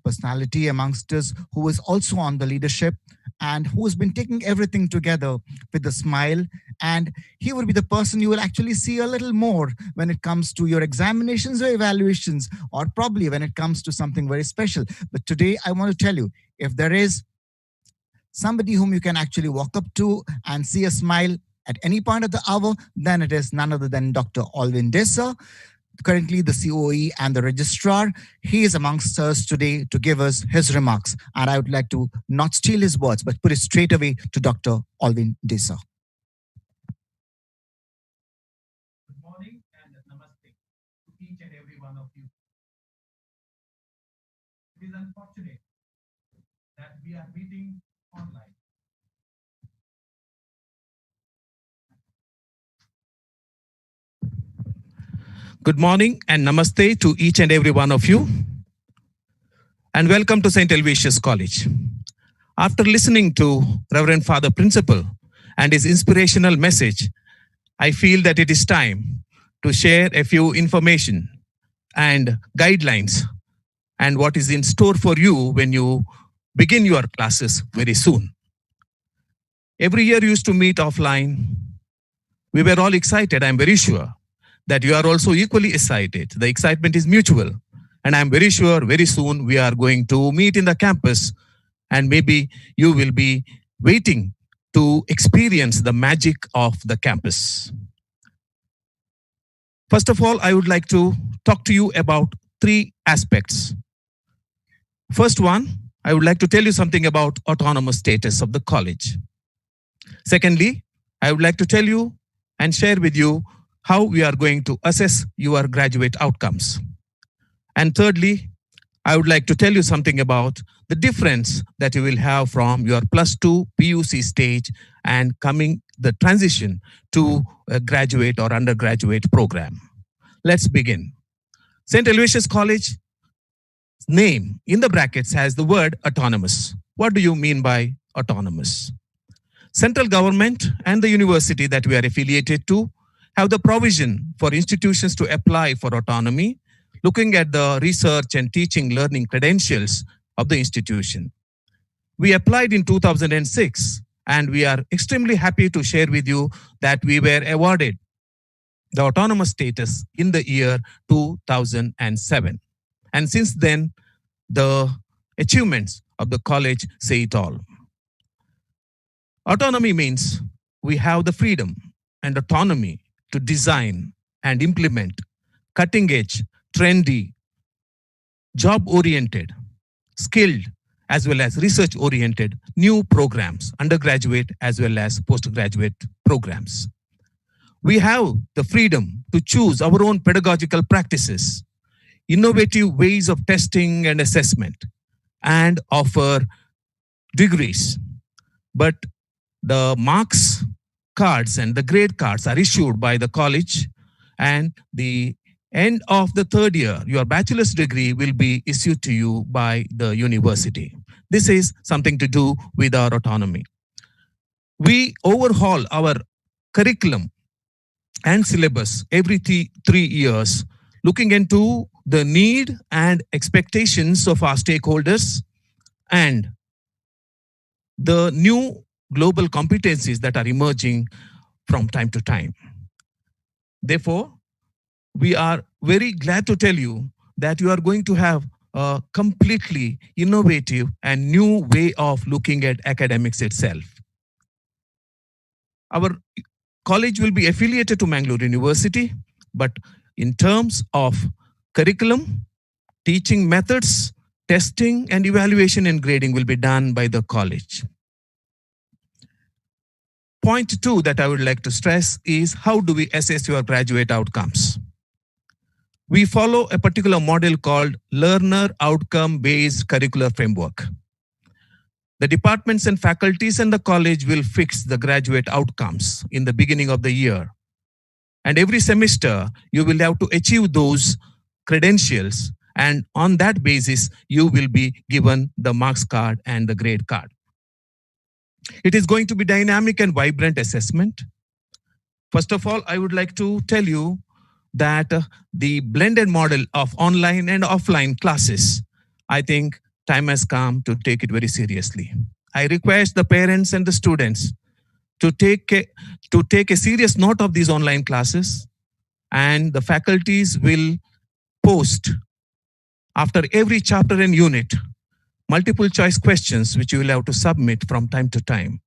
personality amongst us who is also on the leadership and who has been taking everything together with a smile. And he will be the person you will actually see a little more when it comes to your examinations or evaluations, or probably when it comes to something very special. But today, I want to tell you, if there is somebody whom you can actually walk up to and see a smile at any point of the hour, then it is none other than Dr. Alvin Desa, currently the COE and the registrar. He is amongst us today to give us his remarks. And I would like to not steal his words, but put it straight away to Dr. Alvin Desa. Good morning and namaste to each and every one of you. It is unfortunate that we are meeting online. Good morning and namaste to each and every one of you. And welcome to St. Aloysius College. After listening to Reverend Father Principal and his inspirational message, I feel that it is time to share a few information and guidelines and what is in store for you when you begin your classes very soon. Every year we used to meet offline. We were all excited, I'm very sure that you are also equally excited. The excitement is mutual. And I'm very sure very soon we are going to meet in the campus, and maybe you will be waiting to experience the magic of the campus. First of all, I would like to talk to you about three aspects. First one, I would like to tell you something about autonomous status of the college. Secondly, I would like to tell you and share with you how we are going to assess your graduate outcomes. And thirdly, I would like to tell you something about the difference that you will have from your +2 PUC stage and coming the transition to a graduate or undergraduate program. Let's begin. St. Aloysius College name in the brackets has the word autonomous. What do you mean by autonomous? Central government and the university that we are affiliated to have the provision for institutions to apply for autonomy, looking at the research and teaching learning credentials of the institution. We applied in 2006, and we are extremely happy to share with you that we were awarded the autonomous status in the year 2007. And since then, the achievements of the college say it all. Autonomy means we have the freedom and autonomy to design and implement cutting edge, trendy, job oriented, skilled, as well as research oriented new programs, undergraduate as well as postgraduate programs. We have the freedom to choose our own pedagogical practices, innovative ways of testing and assessment, and offer degrees. But the marks cards and the grade cards are issued by the college, and the end of the third year, your bachelor's degree will be issued to you by the university. This is something to do with our autonomy. We overhaul our curriculum and syllabus every 3 years, looking into the need and expectations of our stakeholders and the new global competencies that are emerging from time to time. Therefore, we are very glad to tell you that you are going to have a completely innovative and new way of looking at academics itself. Our college will be affiliated to Mangalore University, but in terms of curriculum, teaching methods, testing and evaluation and grading will be done by the college. Point 2 that I would like to stress is how do we assess your graduate outcomes? We follow a particular model called Learner Outcome Based Curricular Framework. The departments and faculties and the college will fix the graduate outcomes in the beginning of the year. And every semester, you will have to achieve those credentials. And on that basis, you will be given the marks card and the grade card. It is going to be dynamic and vibrant assessment. First of all, I would like to tell you that the blended model of online and offline classes, I think time has come to take it very seriously. I request the parents and the students to take a serious note of these online classes, and the faculties will post after every chapter and unit multiple choice questions which you will have to submit from time to time.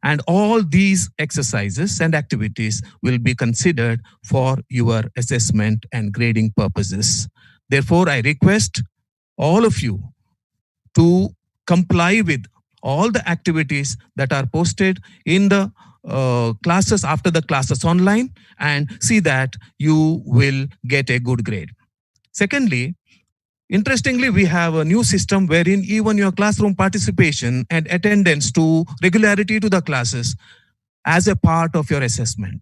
And all these exercises and activities will be considered for your assessment and grading purposes. Therefore, I request all of you to comply with all the activities that are posted in the classes after the classes online and see that you will get a good grade. Secondly, interestingly, we have a new system wherein even your classroom participation and attendance to regularity to the classes as a part of your assessment.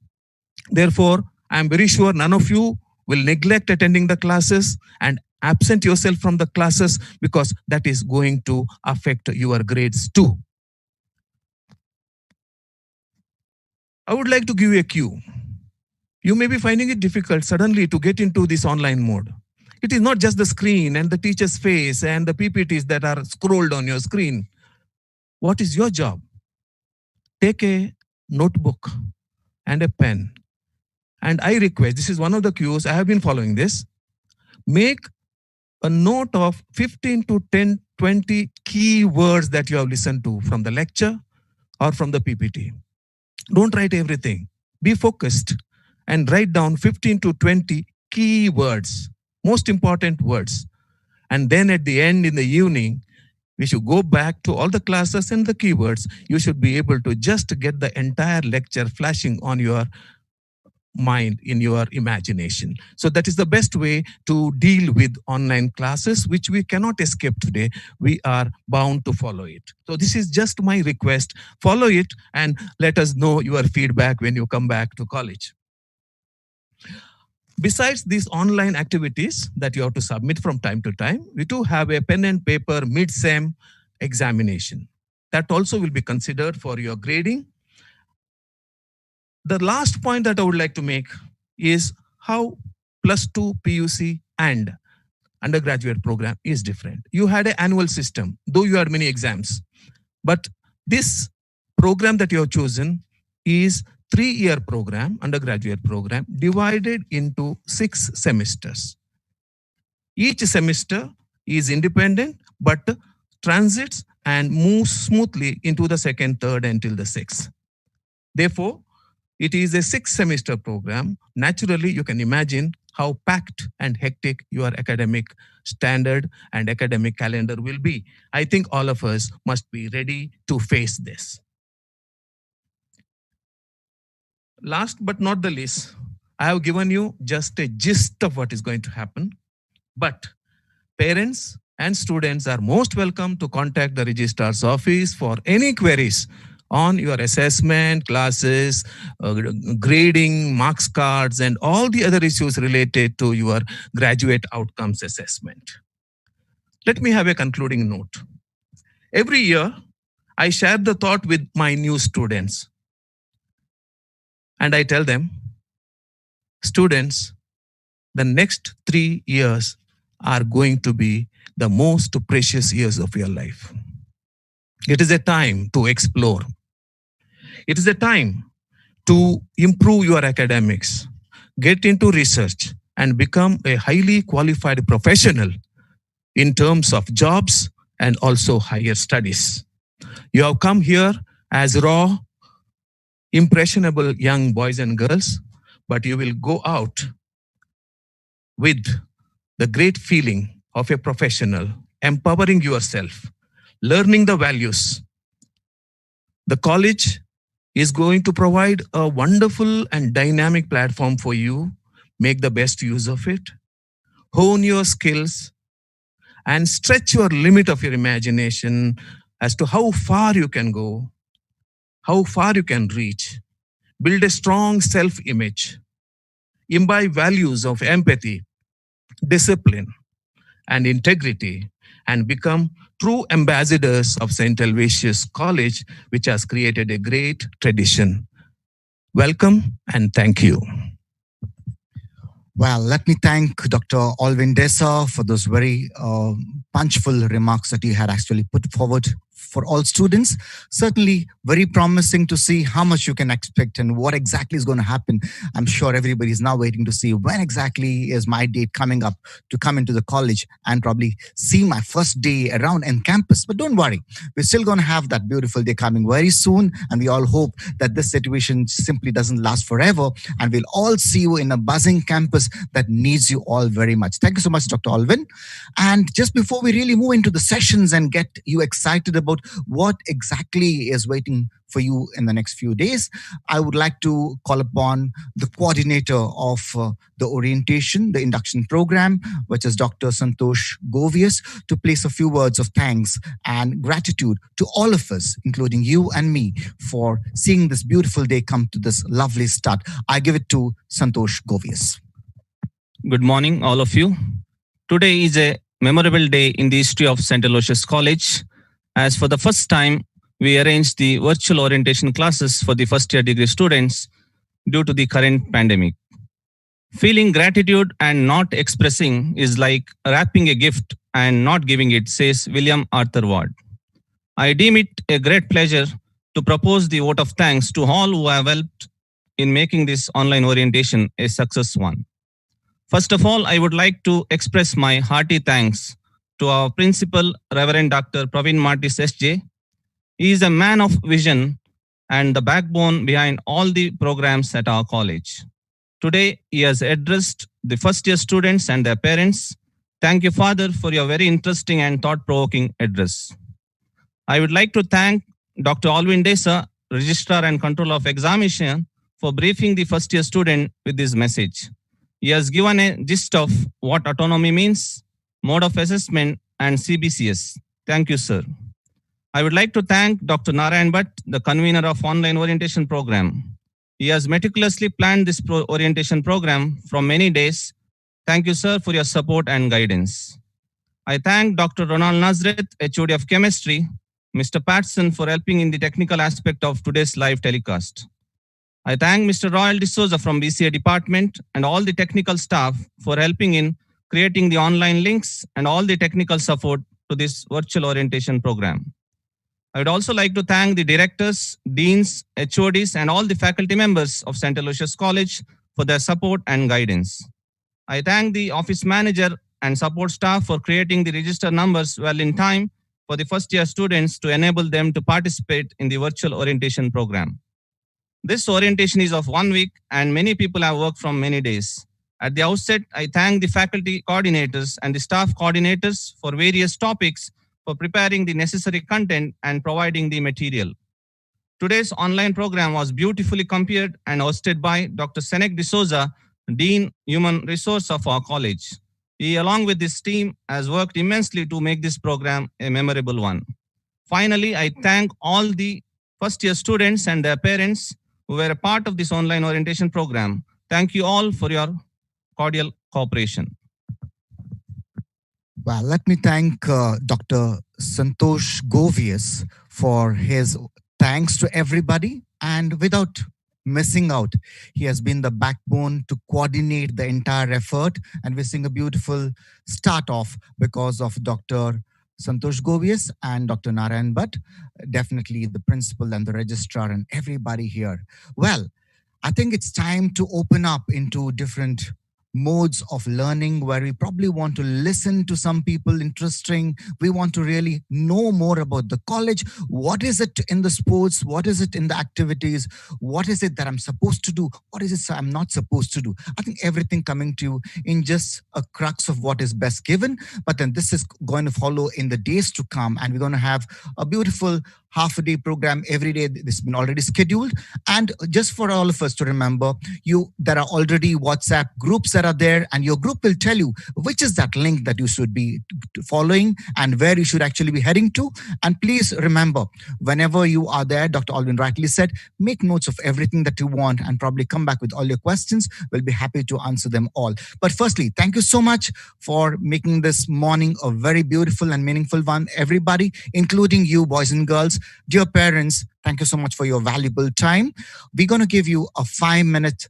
Therefore, I am very sure none of you will neglect attending the classes and absent yourself from the classes because that is going to affect your grades too. I would like to give you a cue. You may be finding it difficult suddenly to get into this online mode. It is not just the screen and the teacher's face and the PPTs that are scrolled on your screen. What is your job? Take a notebook and a pen. And I request, this is one of the cues, I have been following this. Make a note of 15 to 10, 20 key words that you have listened to from the lecture or from the PPT. Don't write everything. Be focused and write down 15 to 20 key words, most important words. And then at the end in the evening, we should go back to all the classes and the keywords. You should be able to just get the entire lecture flashing on your mind, in your imagination. So that is the best way to deal with online classes, which we cannot escape today. We are bound to follow it. So this is just my request. Follow it and let us know your feedback when you come back to college. Besides these online activities that you have to submit from time to time, we do have a pen and paper mid-sem examination. That also will be considered for your grading. The last point that I would like to make is how +2 PUC and undergraduate program is different. You had an annual system, though you had many exams. But this program that you have chosen is 3-year program, undergraduate program, divided into 6 semesters. Each semester is independent but transits and moves smoothly into the second, third, until the sixth. Therefore, it is a 6 semester program. Naturally, you can imagine how packed and hectic your academic standard and academic calendar will be. I think all of us must be ready to face this. Last but not the least, I have given you just a gist of what is going to happen. But parents and students are most welcome to contact the registrar's office for any queries on your assessment, classes, grading, marks cards, and all the other issues related to your graduate outcomes assessment. Let me have a concluding note. Every year, I share the thought with my new students. And I tell them, students, the next 3 years are going to be the most precious years of your life. It is a time to explore. It is a time to improve your academics, get into research, and become a highly qualified professional in terms of jobs and also higher studies. You have come here as raw, impressionable young boys and girls, but you will go out with the great feeling of a professional, empowering yourself, learning the values. The college is going to provide a wonderful and dynamic platform for you. Make the best use of it. Hone your skills and stretch your limit of your imagination as to how far you can go, how far you can reach. Build a strong self-image. Imbibe values of empathy, discipline, and integrity, and become true ambassadors of St. Aloysius College, which has created a great tradition. Welcome and thank you. Well, let me thank Dr. Alvin Desa for those very punchful remarks that he had actually put forward for all students. Certainly very promising to see how much you can expect and what exactly is going to happen. I'm sure everybody is now waiting to see when exactly is my date coming up to come into the college and probably see my first day around in campus. But don't worry, we're still going to have that beautiful day coming very soon. And we all hope that this situation simply doesn't last forever. And we'll all see you in a buzzing campus that needs you all very much. Thank you so much, Dr. Alvin. And just before we really move into the sessions and get you excited about what exactly is waiting for you in the next few days, I would like to call upon the coordinator of the orientation, the induction program, which is Dr. Santosh Govius, to place a few words of thanks and gratitude to all of us, including you and me, for seeing this beautiful day come to this lovely start. I give it to Santosh Govius. Good morning, all of you. Today is a memorable day in the history of St. Aloysius College, as for the first time, we arranged the virtual orientation classes for the first year degree students due to the current pandemic. Feeling gratitude and not expressing is like wrapping a gift and not giving it, says William Arthur Ward. I deem it a great pleasure to propose the vote of thanks to all who have helped in making this online orientation a success one. First of all, I would like to express my hearty thanks to our principal, Reverend Dr. Praveen Martis SJ. He is a man of vision and the backbone behind all the programs at our college. Today, he has addressed the first year students and their parents. Thank you, Father, for your very interesting and thought-provoking address. I would like to thank Dr. Alvin Desa, Registrar and Controller of Examination, for briefing the first year student with this message. He has given a gist of what autonomy means, mode of assessment, and CBCS. Thank you, sir. I would like to thank Dr. Narayan Bhatt, the convener of online orientation program. He has meticulously planned this orientation program from many days. Thank you, sir, for your support and guidance. I thank Dr. Ronald Nazareth, HOD of Chemistry, Mr. Patson for helping in the technical aspect of today's live telecast. I thank Mr. Royal D'Souza from BCA department and all the technical staff for helping in creating the online links and all the technical support to this virtual orientation program. I would also like to thank the directors, deans, HODs, and all the faculty members of St. Aloysius College for their support and guidance. I thank the office manager, and support staff for creating the register numbers well in time for the first year students to enable them to participate in the virtual orientation program. This orientation is of 1 week and many people have worked from many days. At the outset, I thank the faculty coordinators and the staff coordinators for various topics for preparing the necessary content and providing the material. Today's online program was beautifully compared and hosted by Dr. Senek D'Souza, Dean Human Resource of our college. He, along with his team, has worked immensely to make this program a memorable one. Finally, I thank all the first year students and their parents who were a part of this online orientation program. Thank you all for your cordial cooperation. Well, let me thank Dr. Santosh Govius for his thanks to everybody. And without missing out, he has been the backbone to coordinate the entire effort. And we're seeing a beautiful start off because of Dr. Santosh Govius and Dr. Narayan Bhatt, definitely the principal and the registrar and everybody here. Well, I think it's time to open up into different modes of learning where we probably want to listen to some people interesting. We want to really know more about the college. What is it in the sports? What is it in the activities? What is it that I'm supposed to do? What is it I'm not supposed to do? I think everything coming to you in just a crux of what is best given. But then this is going to follow in the days to come. And we're going to have a beautiful half a day program every day. This has been already scheduled. And just for all of us to remember, there are already WhatsApp groups that are there, and your group will tell you which is that link that you should be following and where you should actually be heading to. And please remember, whenever you are there, Dr. Alvin rightly said, make notes of everything that you want and probably come back with all your questions. We'll be happy to answer them all. But firstly, thank you so much for making this morning a very beautiful and meaningful one, everybody, including you, boys and girls. Dear parents, thank you so much for your valuable time. We're going to give you a 5-minute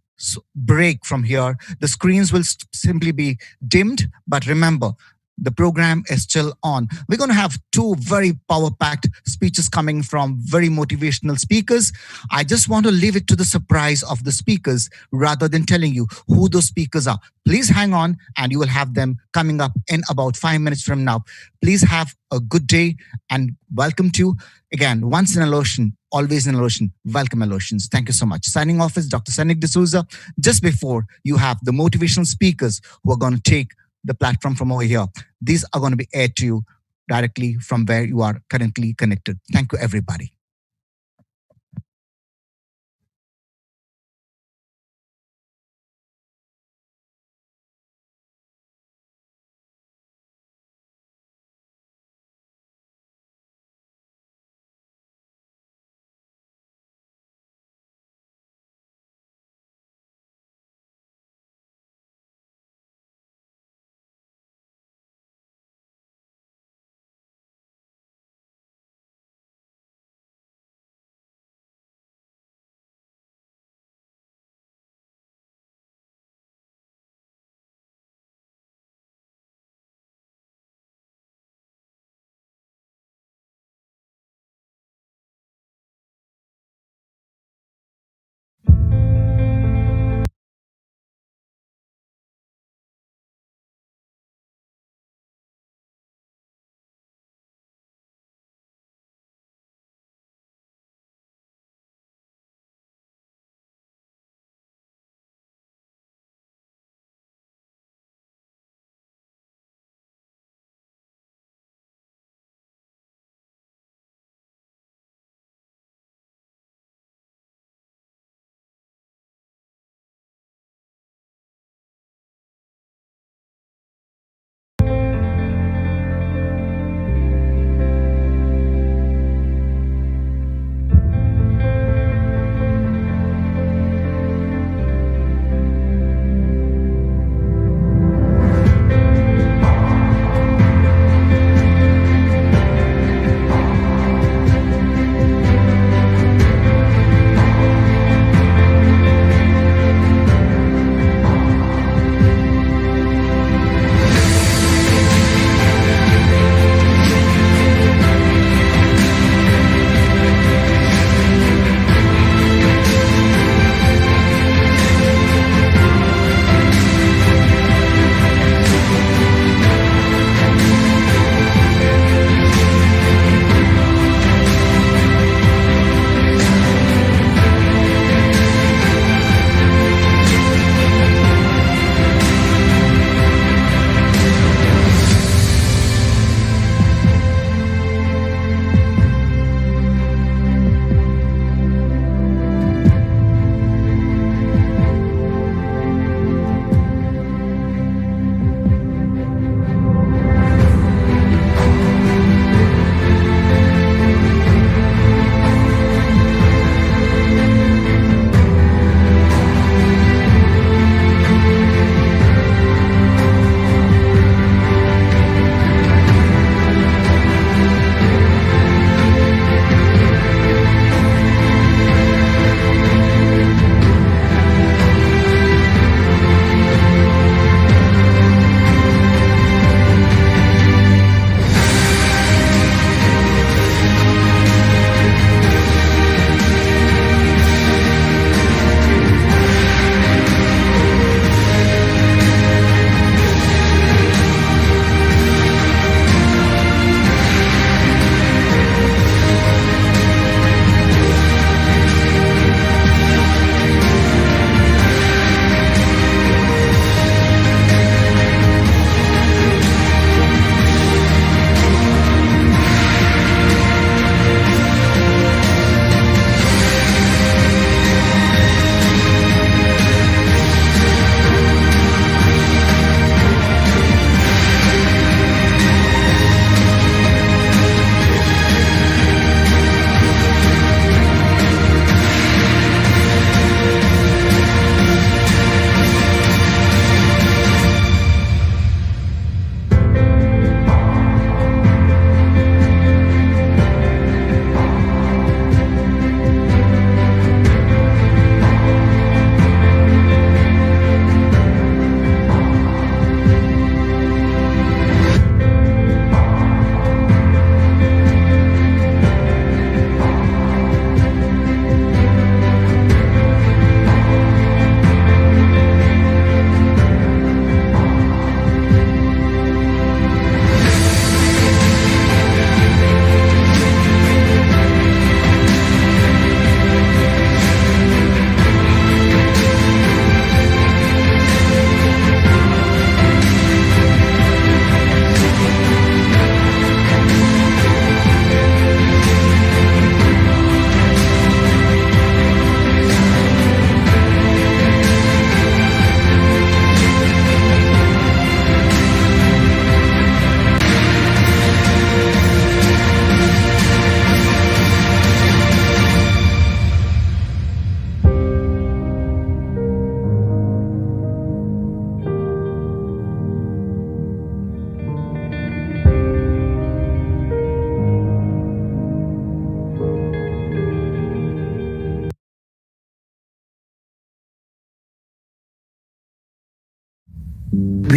break from here. The screens will simply be dimmed, but remember, the program is still on. We're going to have 2 very power-packed speeches coming from very motivational speakers. I just want to leave it to the surprise of the speakers rather than telling you who those speakers are. Please hang on and you will have them coming up in about 5 minutes from now. Please have a good day and welcome to, again, once in an ocean, always in an ocean. Welcome, Aloysians. Thank you so much. Signing off is Dr. Senek D'Souza. Just before you have the motivational speakers who are going to take the platform from over here. These are going to be aired to you directly from where you are currently connected. Thank you, everybody.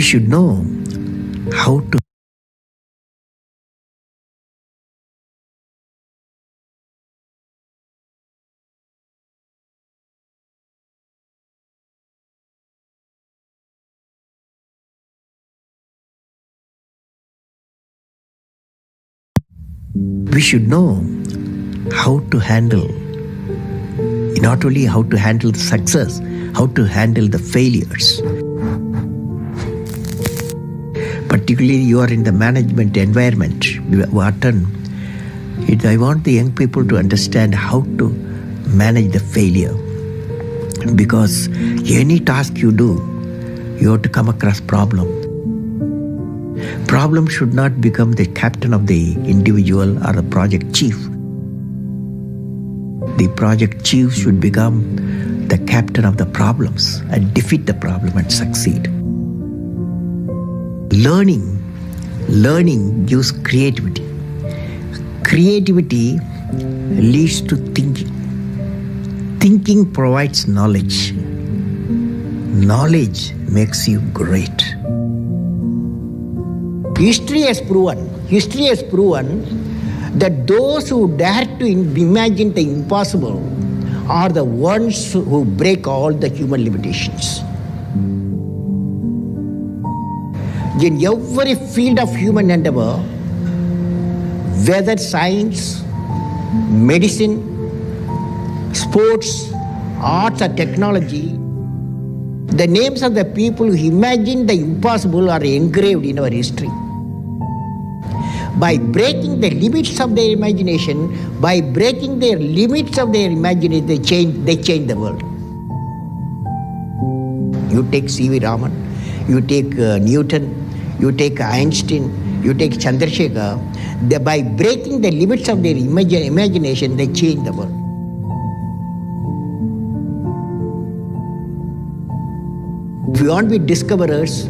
We should know how to we should know how to handle, not only how to handle the success, how to handle the failures. Particularly you are in the management environment, Wharton, I want the young people to understand how to manage the failure. Because any task you do, you have to come across problem. Problem should not become the captain of the individual or the project chief. The project chief should become the captain of the problems and defeat the problem and succeed. Learning gives creativity. Creativity leads to thinking. Thinking provides knowledge. Knowledge makes you great. History has proven that those who dare to imagine the impossible are the ones who break all the human limitations. In every field of human endeavor, whether science, medicine, sports, arts or technology, the names of the people who imagined the impossible are engraved in our history. By breaking the limits of their imagination, they change the world. You take C.V. Raman, you take Newton, you take Einstein, you take Chandrasekhar. By breaking the limits of their imagination, they change the world. If you want to be discoverers,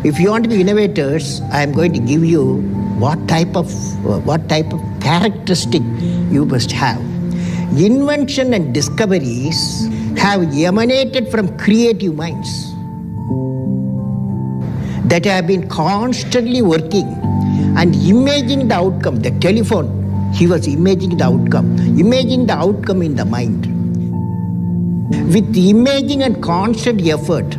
if you want to be innovators, I am going to give you what type of characteristic you must have. Invention and discoveries have emanated from creative minds that have been constantly working and imagining the outcome. The telephone, he was imagining the outcome in the mind. With imaging and constant effort,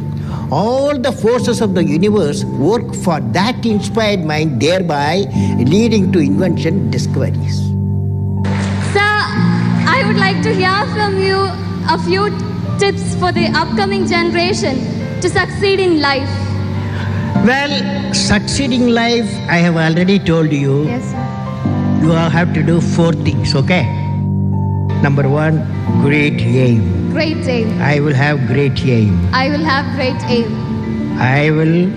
all the forces of the universe work for that inspired mind, thereby leading to invention discoveries. Sir, I would like to hear from you a few tips for the upcoming generation to succeed in life. Well, succeeding in life, I have already told you. Yes, sir. You have to do 4 things, okay? Number 1, great aim. Great aim. I will have great aim. I will have great aim. I will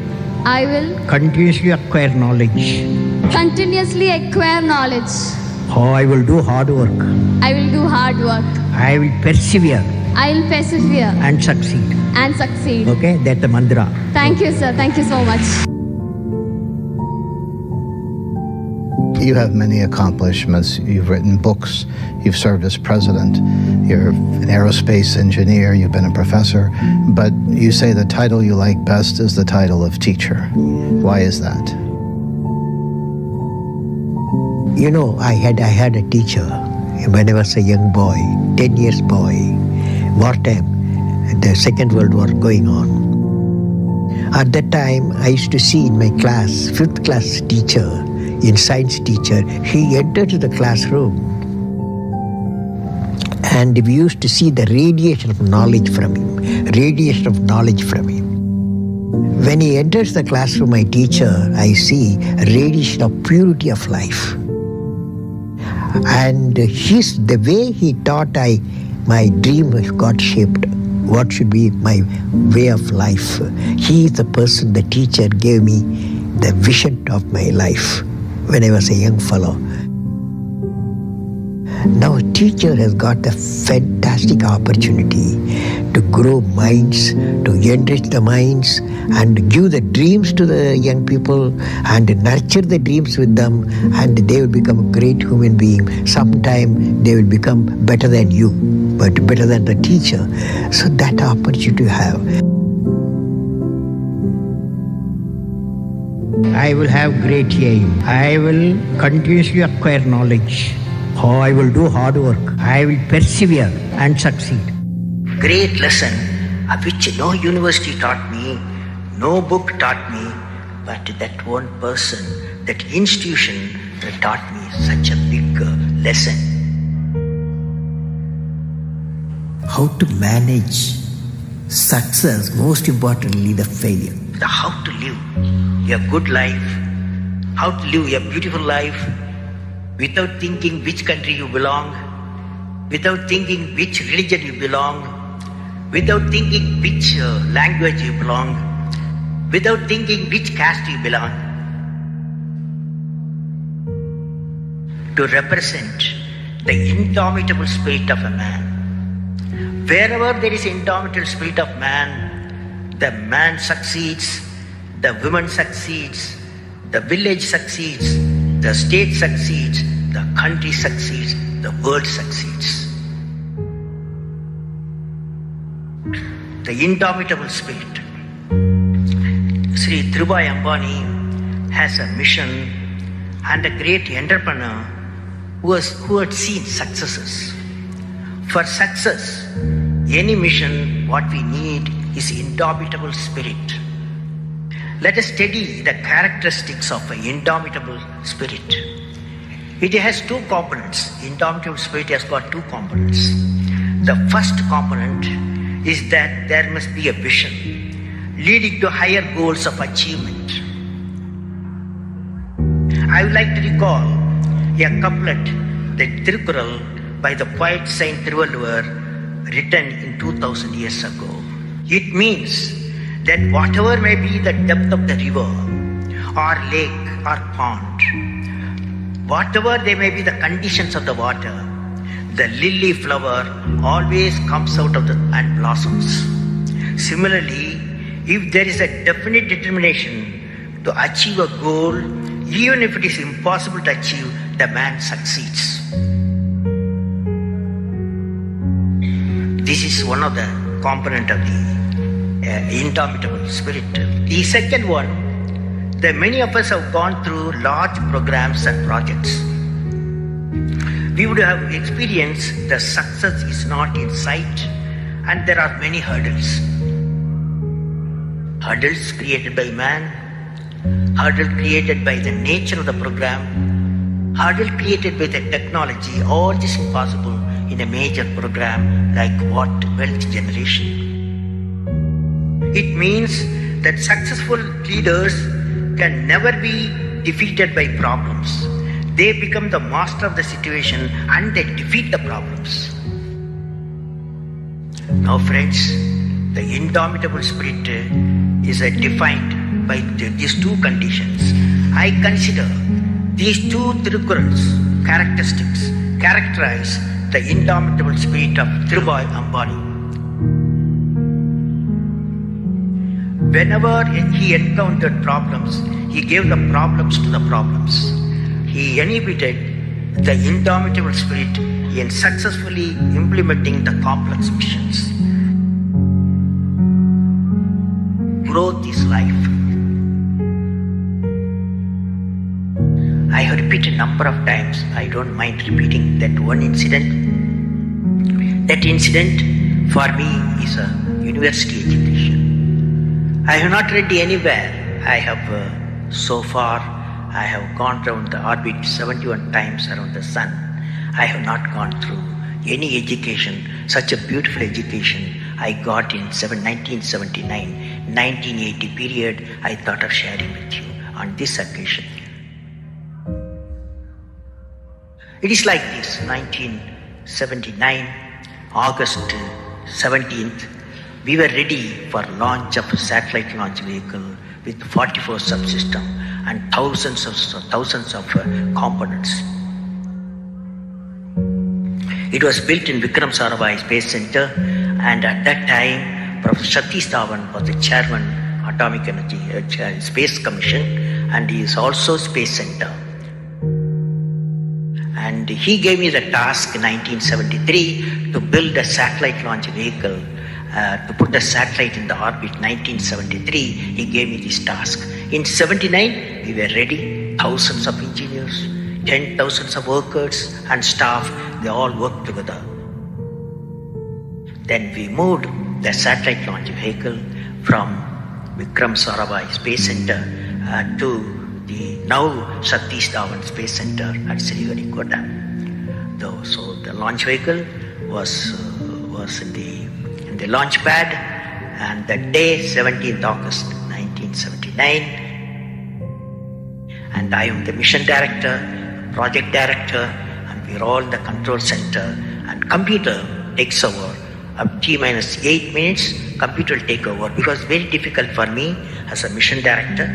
continuously acquire knowledge. Continuously acquire knowledge. Oh, I will do hard work. I will do hard work. I will persevere. I will persevere. And succeed. And succeed. Okay, that's the mantra. Thank you, sir. Thank you so much. You have many accomplishments. You've written books. You've served as president. You're an aerospace engineer. You've been a professor. But you say the title you like best is the title of teacher. Why is that? You know, I had a teacher when I was a young boy, 10 years boy, wartime, the Second World War going on. At that time, I used to see in my class, 5th class teacher, in science teacher, he entered the classroom and we used to see the radiation of knowledge from him. When he enters the classroom, my teacher, I see a radiation of purity of life. And the way he taught, my dream got shaped. What should be my way of life? He is the person, the teacher gave me the vision of my life when I was a young fellow. Now a teacher has got a fantastic opportunity to grow minds, to enrich the minds and give the dreams to the young people and nurture the dreams with them, and they will become a great human being. Sometime they will become better than you, but better than the teacher. So that opportunity you have. I will have great aim. I will continuously acquire knowledge. Oh, I will do hard work. I will persevere and succeed. Great lesson of which no university taught me, no book taught me, but that one person, that institution that taught me such a big lesson. How to manage success, most importantly the failure. How to live a good life, how to live a beautiful life without thinking which country you belong, without thinking which religion you belong, without thinking which language you belong, without thinking which caste you belong. To represent the indomitable spirit of a man. Wherever there is indomitable spirit of man, the man succeeds, the woman succeeds, the village succeeds, the state succeeds, the country succeeds, the world succeeds. The indomitable spirit. Sri Dhirubhai Ambani has a mission and a great entrepreneur who had seen successes. For success, any mission, what we need is indomitable spirit. Let us study the characteristics of an indomitable spirit. It has two components. Indomitable spirit has got two components. The first component is that there must be a vision leading to higher goals of achievement. I would like to recall a couplet, the Tirukkural by the poet Saint Thiruvalluvar, written in 2000 years ago. It means that whatever may be the depth of the river or lake or pond, whatever they may be the conditions of the water, the lily flower always comes out of and blossoms. Similarly, if there is a definite determination to achieve a goal, even if it is impossible to achieve, the man succeeds. This is one of the components of the indomitable spirit. The second one, that many of us have gone through large programs and projects. We would have experienced the success is not in sight and there are many hurdles. Hurdles created by man, hurdle created by the nature of the program, hurdle created by the technology, all this is possible in a major program like what wealth generation. It means that successful leaders can never be defeated by problems. They become the master of the situation and they defeat the problems. Now friends, the indomitable spirit is defined by these two conditions. I consider these two Tirukkurals characteristics characterize the indomitable spirit of Dhirubhai Ambani. Whenever he encountered problems, he gave the problems to the problems. He inhibited the indomitable spirit in successfully implementing the complex missions. Growth is life. I have repeated a number of times, I don't mind repeating that one incident. That incident for me is a university education. I have not read anywhere. I have so far, I have gone around the orbit 71 times around the sun. I have not gone through any education, such a beautiful education I got in 1979, 1980 period. I thought of sharing with you on this occasion. It is like this, 1979, August 17th, we were ready for launch of a satellite launch vehicle with 44 subsystems and thousands of components. It was built in Vikram Sarabhai Space Center, and at that time, Professor Satish Dhawan was the chairman, Atomic Energy Space Commission, and he is also Space Center. And he gave me the task in 1973 to build a satellite launch vehicle, to put a satellite in the orbit. 1973, he gave me this task. In 79, we were ready. Thousands of engineers, 10,000s of workers and staff, they all worked together. Then we moved the satellite launch vehicle from Vikram Sarabhai Space Center to the now Satish Dhawan Space Center at Sriharikota. So the launch vehicle was in the launch pad, and that day, 17th August 1979, and I am the mission director, project director, and we're all in the control center, and computer takes over. Up T-minus 8 minutes, computer will take over, because it's very difficult for me as a mission director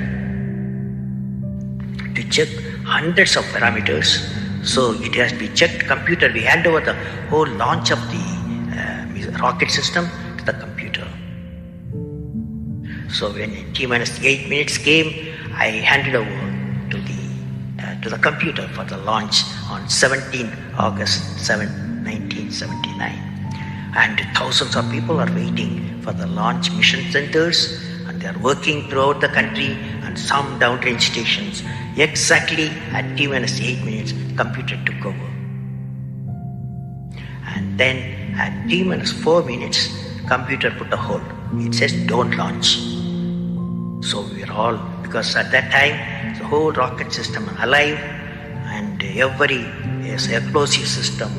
to check hundreds of parameters. So it has to be checked. Computer, we hand over the whole launch of the rocket system to the computer. So when T-minus 8 minutes came, I handed over to the computer for the launch on 17th August 1979. And thousands of people are waiting for the launch mission centers, and they are working throughout the country and some downrange stations. Exactly at T-minus 8 minutes, computer took over. And then at T-minus 4 minutes, computer put a hold. It says don't launch. So we were all, because at that time, the whole rocket system alive, and every Aloysius system,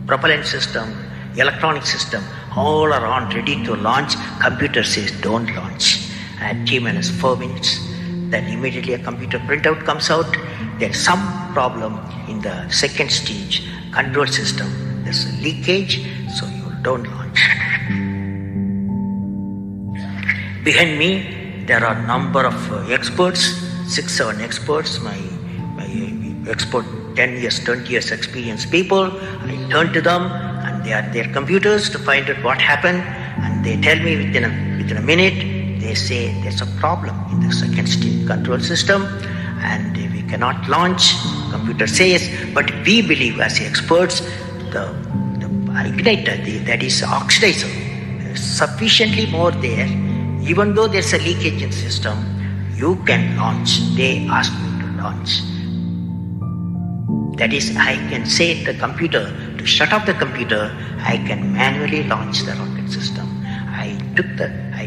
propellant system, electronic system, all are on, ready to launch. Computer says don't launch. At T-minus 4 minutes, then immediately a computer printout comes out. There's some problem in the second stage control system. There's a leakage, so you don't launch. Behind me, there are a number of experts, 6-7 experts, my expert 10 years, 20 years experience people. I turn to them, and they are their computers to find out what happened, and they tell me within a minute. They say there's a problem in the second stage control system and we cannot launch. Computer says, but we believe as experts, the igniter, that is oxidizer, is sufficiently more there. Even though there's a leakage in the system, you can launch. They asked me to launch. That is, I can say to the computer to shut off the computer. I can manually launch the rocket system. I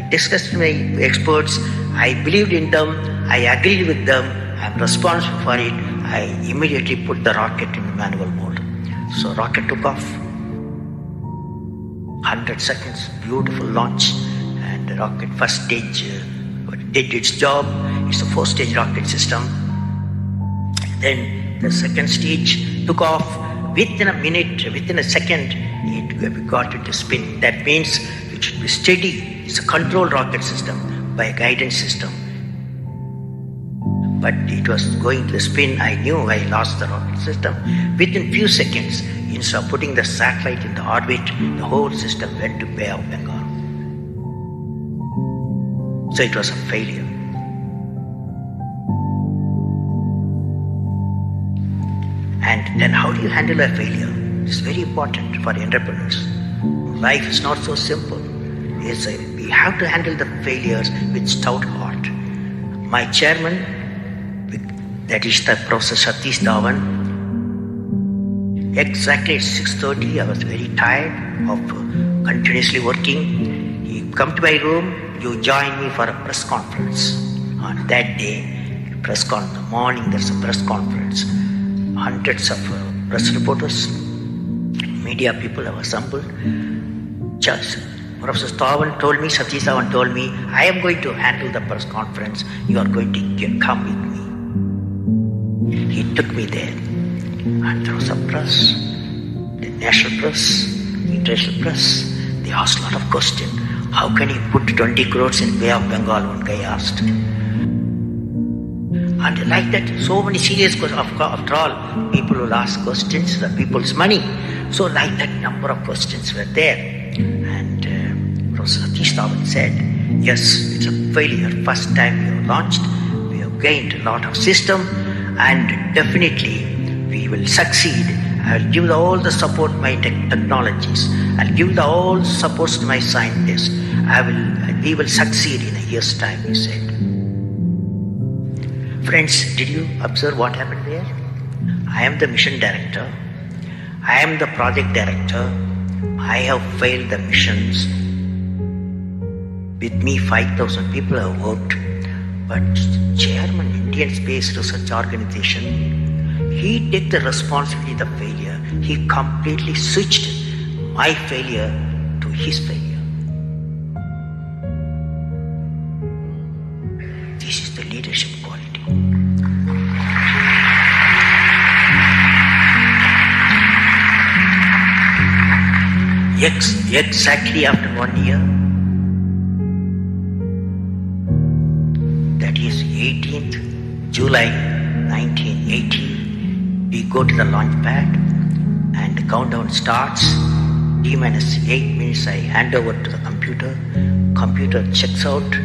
discussed with my experts. I believed in them. I agreed with them. I'm responsible for it. I immediately put the rocket in manual mode. So rocket took off. 100 seconds, beautiful launch. And the rocket first stage did its job. It's a 4-stage rocket system. Then the second stage took off. Within a minute, within a second, we got it to spin. That means it should be steady. It's a controlled rocket system by a guidance system. But it was going to spin. I knew I lost the rocket system. Within few seconds, instead of putting the satellite in the orbit, the whole system went to Bay of Bengal. So it was a failure. And then how do you handle a failure? It's very important for entrepreneurs. Life is not so simple. We have to handle the failures with stout heart. My chairman, that is the Professor Satish Dhawan, exactly at 6:30, I was very tired of continuously working. He come to my room, you join me for a press conference. On that day, the morning there's a press conference. Hundreds of press reporters, media people have assembled. Professor Satish Dhawan told me, I am going to handle the press conference. You are going to come with me. He took me there. And there was a press, the national press, the international press. They asked a lot of questions. How can you put 20 crores in Bay of Bengal? One guy asked. And like that, so many serious questions. After all, people will ask questions, the people's money. So like that, number of questions were there. And Professor Satish Dhawan said, yes, it's a failure. First time we have launched, we have gained a lot of system, and definitely we will succeed. I will give all the support to my technologies. I'll give all the supports to my scientists. We will succeed in a year's time, he said. Friends, did you observe what happened there? I am the mission director. I am the project director. I have failed the missions. With me, 5,000 people have worked. But chairman, Indian Space Research Organization, he took the responsibility of the failure. He completely switched my failure to his failure. This is the leadership quality. Exactly after 1 year, that is 18th July 1980, we go to the launch pad and the countdown starts. T-8 minutes I hand over to the computer. Computer checks out.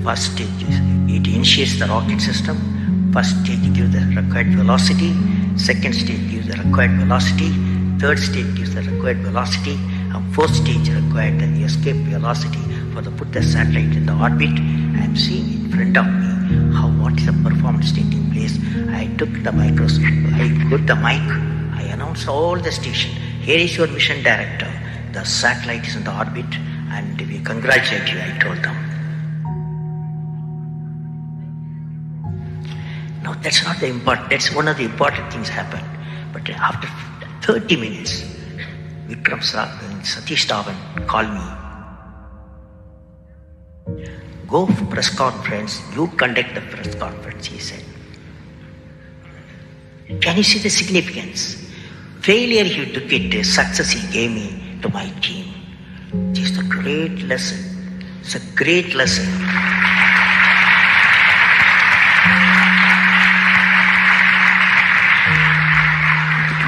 First stage, it initiates the rocket system. First stage gives the required velocity. Second stage gives the required velocity. Third stage gives the required velocity. And fourth stage required the escape velocity for the put the satellite in the orbit. I am seeing in front of me what is the performance taking place. I took the microscope, I put the mic, I announced all the station. Here is your mission director. The satellite is in the orbit and we congratulate you, I told them. Now that's not the important, that's one of the important things happened. But after 30 minutes, Vikram Satish Dhawan called me. Go for press conference, you conduct the press conference, he said. Can you see the significance? Failure he took it, success he gave me to my team. This is a great lesson. It's a great lesson.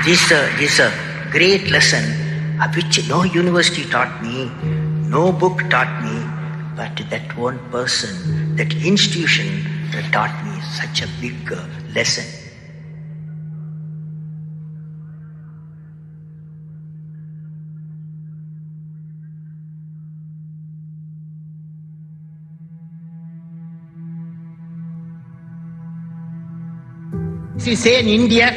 This is a great lesson which no university taught me, no book taught me, but that one person, that institution that taught me such a big lesson. You say in India,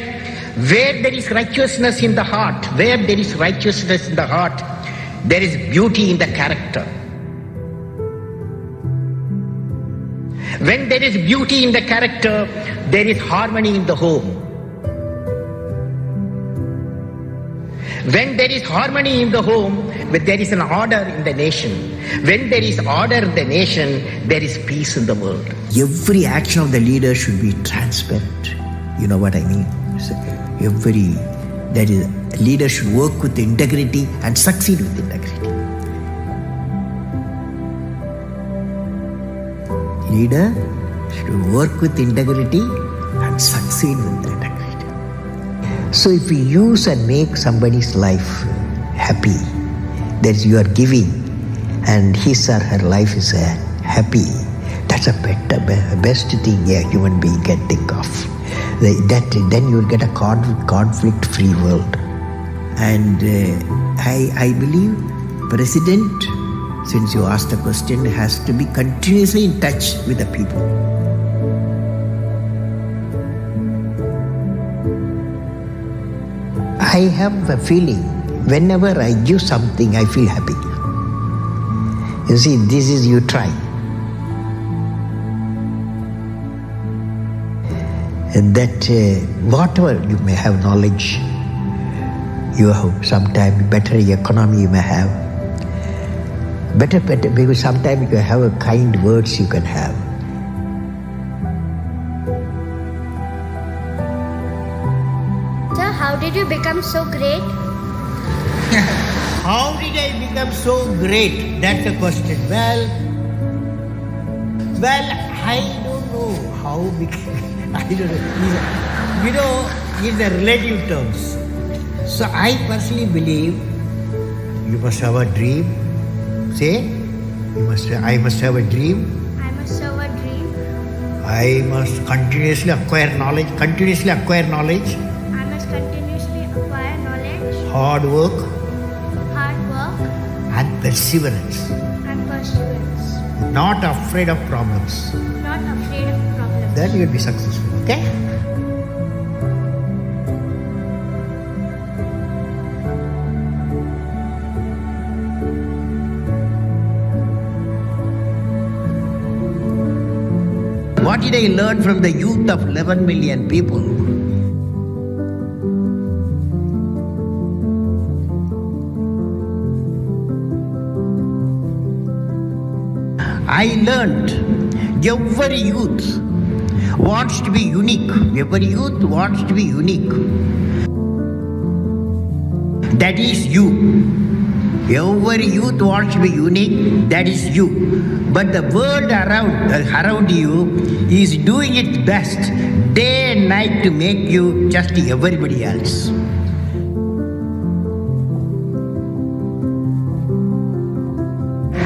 where there is righteousness in the heart, where there is righteousness in the heart, there is beauty in the character. When there is beauty in the character, there is harmony in the home. When there is harmony in the home, there is an order in the nation. When there is order in the nation, there is peace in the world. Every action of the leader should be transparent. You know what I mean? Leader should work with integrity and succeed with integrity. Leader should work with integrity and succeed with integrity. So if you use and make somebody's life happy, that is you are giving and his or her life is happy, that's a best thing a human being can think of. Then you will get a conflict-free world. And I believe President, since you asked the question, has to be continuously in touch with the people. I have a feeling, whenever I give something, I feel happy. You see, this is you try. And that whatever you may have knowledge, you have sometimes better economy you may have, better, maybe sometimes you have a kind words you can have. Sir, how did you become so great? How did I become so great? That's the question. Well, I don't know how I don't know. It's a relative terms. So I personally believe you must have a dream. Say, I must have a dream. I must have a dream. I must continuously acquire knowledge. I must continuously acquire knowledge. Hard work. And perseverance. Not afraid of problems. Not afraid of problems. Then you will be successful. Okay? What did I learn from the youth of 11 million people? I learned every youth wants to be unique. Every youth wants to be unique. That is you. Every youth wants to be unique. That is you. But the world around you is doing its best day and night to make you just everybody else.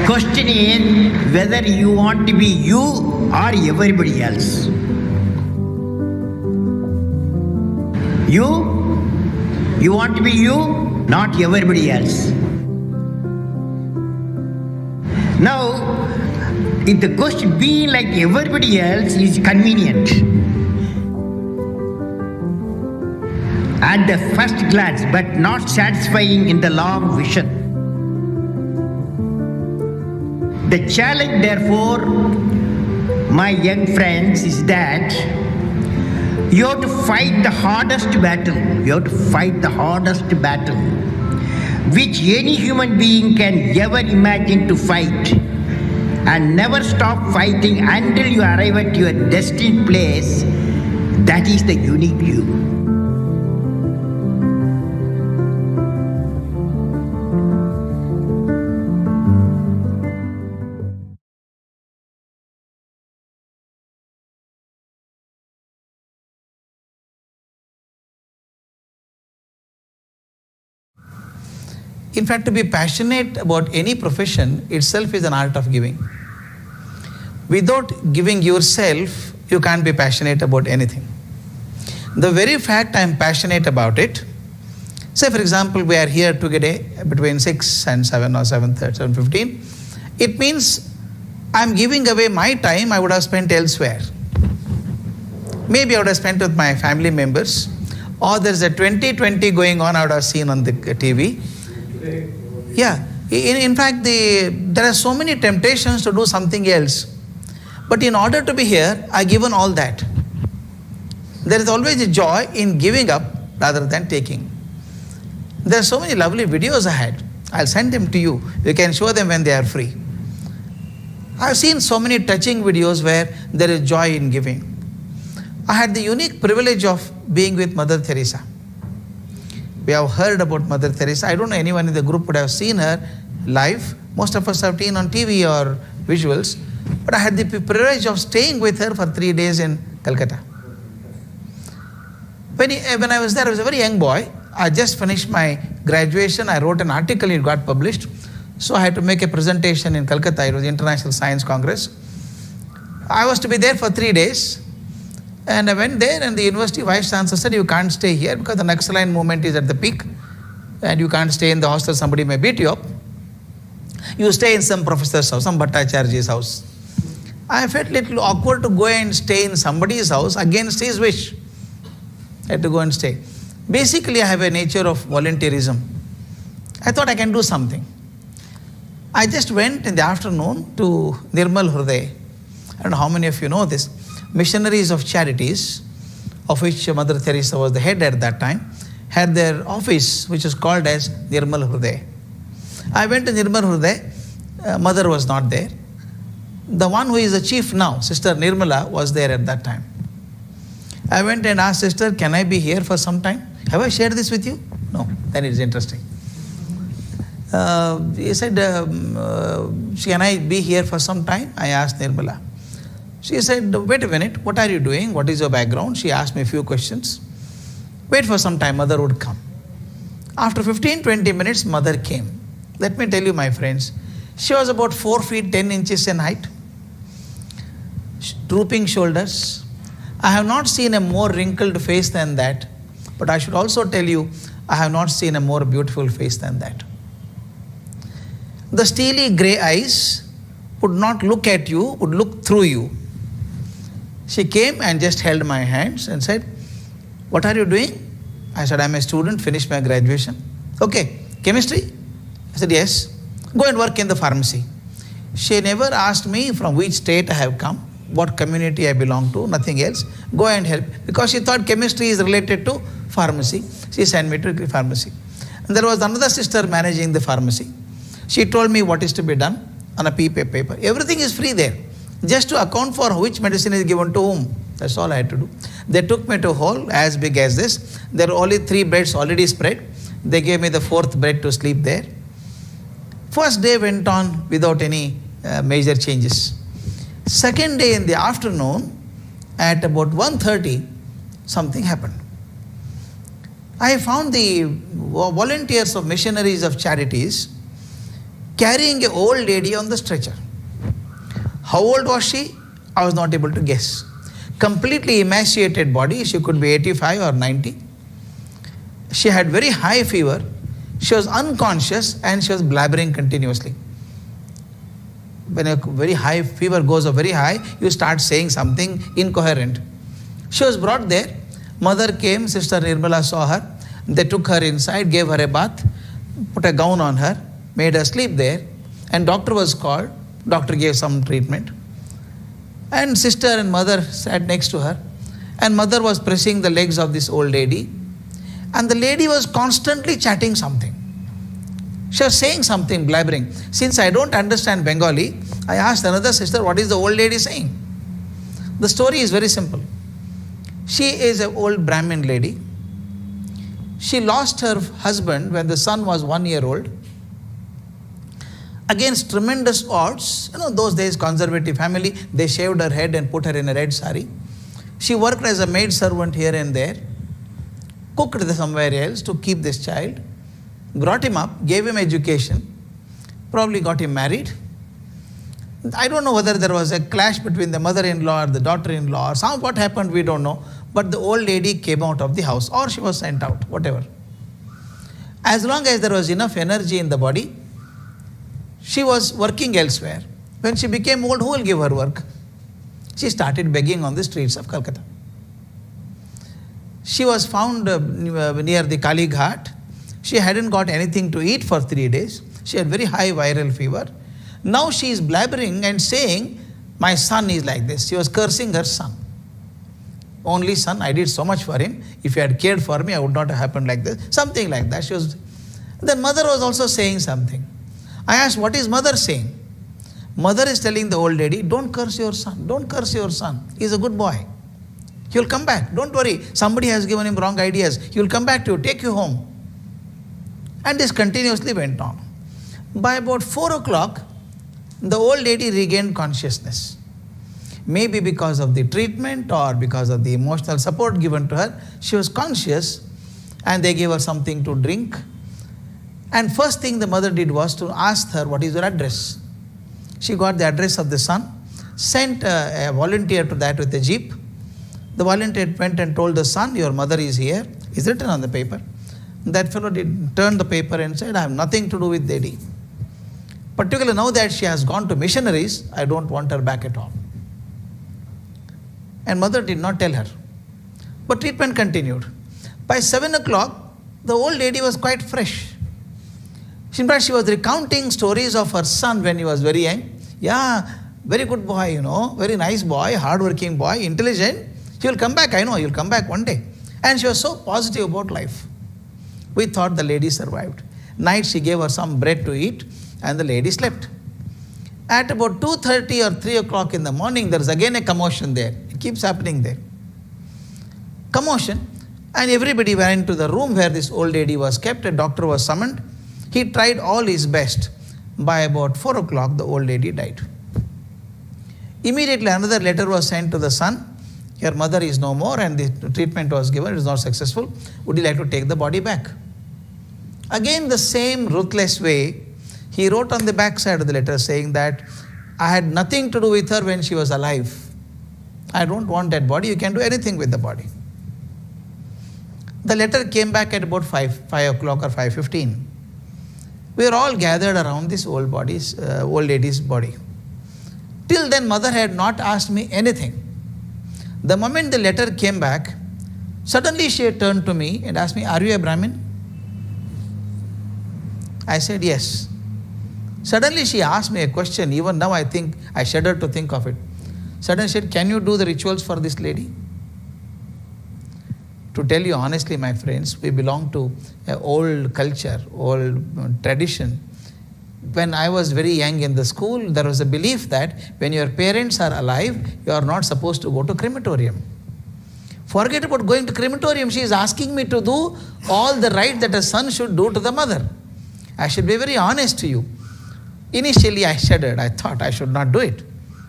Question is whether you want to be you or everybody else. You want to be you, not everybody else. Now, if the question being like everybody else is convenient at the first glance, but not satisfying in the long vision. The challenge, therefore, my young friends, is that you have to fight the hardest battle. You have to fight the hardest battle which any human being can ever imagine to fight, and never stop fighting until you arrive at your destined place. That is the unique you. In fact, to be passionate about any profession itself is an art of giving. Without giving yourself, you can't be passionate about anything. The very fact I am passionate about it, say for example, we are here today between 6 and 7 or 7:30, 7:15, it means I am giving away my time I would have spent elsewhere. Maybe I would have spent with my family members, or there's a 2020 going on I would have seen on the TV. Yeah, in fact, there are so many temptations to do something else. But in order to be here, I've given all that. There is always a joy in giving up rather than taking. There are so many lovely videos I had. I'll send them to you. You can show them when they are free. I've seen so many touching videos where there is joy in giving. I had the unique privilege of being with Mother Teresa. We have heard about Mother Teresa. I don't know anyone in the group would have seen her live. Most of us have seen on TV or visuals. But I had the privilege of staying with her for 3 days in Calcutta. When I was there, I was a very young boy. I just finished my graduation. I wrote an article, it got published. So I had to make a presentation in Calcutta. It was International Science Congress. I was to be there for 3 days. And I went there, and the university vice chancellor said, you can't stay here because the Naxaline movement is at the peak, and you can't stay in the hostel, somebody may beat you up. You stay in some professor's house, some Bhattacharya's house. I felt a little awkward to go and stay in somebody's house against his wish. I had to go and stay. Basically, I have a nature of volunteerism. I thought I can do something. I just went in the afternoon to Nirmal Hriday. I don't know how many of you know this. Missionaries of Charities, of which Mother Teresa was the head at that time, had their office, which is called as Nirmal Hriday. I went to Nirmal Hriday. Mother was not there. The one who is the chief now, Sister Nirmala, was there at that time. I went and asked Sister, can I be here for some time? Have I shared this with you? No. Then it's interesting. He said, can I be here for some time? I asked Nirmala. She said, wait a minute, what are you doing? What is your background? She asked me a few questions. Wait for some time, Mother would come. After 15-20 minutes, Mother came. Let me tell you, my friends, she was about 4 feet 10 inches in height, drooping shoulders. I have not seen a more wrinkled face than that, but I should also tell you, I have not seen a more beautiful face than that. The steely grey eyes would not look at you, would look through you. She came and just held my hands and said, "What are you doing?" I said, "I'm a student, finished my graduation." "Okay, chemistry?" I said, "Yes." "Go and work in the pharmacy." She never asked me from which state I have come, what community I belong to, nothing else. Go and help. Because she thought chemistry is related to pharmacy. She sent me to pharmacy. And there was another sister managing the pharmacy. She told me what is to be done on a piece of paper. Everything is free there. Just to account for which medicine is given to whom. That's all I had to do. They took me to a hall as big as this. There were only 3 beds already spread. They gave me the 4th bed to sleep there. First day went on without any major changes. Second day in the afternoon, at about 1:30, something happened. I found the volunteers of missionaries of charities carrying an old lady on the stretcher. How old was she? I was not able to guess. Completely emaciated body, she could be 85 or 90. She had very high fever. She was unconscious and she was blabbering continuously. When a very high fever goes up very high, you start saying something incoherent. She was brought there. Mother came, Sister Nirmala saw her. They took her inside, gave her a bath, put a gown on her, made her sleep there. And doctor was called. Doctor gave some treatment. And sister and mother sat next to her. And mother was pressing the legs of this old lady. And the lady was constantly chatting something. She was saying something, blabbering. Since I don't understand Bengali, I asked another sister, what is the old lady saying? The story is very simple. She is an old Brahmin lady. She lost her husband when the son was 1 year old. Against tremendous odds, those days conservative family, they shaved her head and put her in a red sari. She worked as a maid servant here and there, cooked somewhere else to keep this child, brought him up, gave him education, probably got him married. I don't know whether there was a clash between the mother-in-law or the daughter-in-law or what happened, we don't know. But the old lady came out of the house or she was sent out, whatever. As long as there was enough energy in the body, she was working elsewhere. When she became old, who will give her work? She started begging on the streets of Calcutta. She was found near the Kali Ghat. She hadn't got anything to eat for 3 days. She had very high viral fever. Now she is blabbering and saying, my son is like this. She was cursing her son. Only son, I did so much for him. If you had cared for me, I would not have happened like this. Something like that. Then mother was also saying something. I asked, what is mother saying? Mother is telling the old lady, don't curse your son. Don't curse your son. He's a good boy. He will come back. Don't worry. Somebody has given him wrong ideas. He will come back to you, take you home. And this continuously went on. By about 4 o'clock, the old lady regained consciousness. Maybe because of the treatment or because of the emotional support given to her, she was conscious and they gave her something to drink. And first thing the mother did was to ask her, what is your address? She got the address of the son, sent a volunteer to that with a jeep. The volunteer went and told the son, your mother is here. It's written on the paper. That fellow turned the paper and said, I have nothing to do with Dedi. Particularly now that she has gone to missionaries, I don't want her back at all. And mother did not tell her. But treatment continued. By 7 o'clock, the old lady was quite fresh. In fact, she was recounting stories of her son when he was very young. Yeah, very good boy, very nice boy, hardworking boy, intelligent. He will come back, I know, he will come back one day. And she was so positive about life. We thought the lady survived. Night she gave her some bread to eat and the lady slept. At about 2:30 or 3 o'clock in the morning, there is again a commotion there. It keeps happening there. Commotion, and everybody went into the room where this old lady was kept. A doctor was summoned. He tried all his best. By about 4 o'clock, the old lady died. Immediately another letter was sent to the son. Your mother is no more and the treatment was given. It is not successful. Would you like to take the body back? Again, the same ruthless way, he wrote on the back side of the letter saying that I had nothing to do with her when she was alive. I don't want that body. You can do anything with the body. The letter came back at about 5 o'clock or 5:15. We were all gathered around this old lady's body. Till then, mother had not asked me anything. The moment the letter came back, suddenly she turned to me and asked me, "Are you a Brahmin?" I said, "Yes." Suddenly she asked me a question. Even now I think, I shudder to think of it. Suddenly she said, "Can you do the rituals for this lady?" To tell you honestly, my friends, we belong to an old culture, old tradition. When I was very young in the school, there was a belief that when your parents are alive, you are not supposed to go to crematorium. Forget about going to crematorium. She is asking me to do all the right that a son should do to the mother. I should be very honest to you. Initially, I shuddered. I thought I should not do it.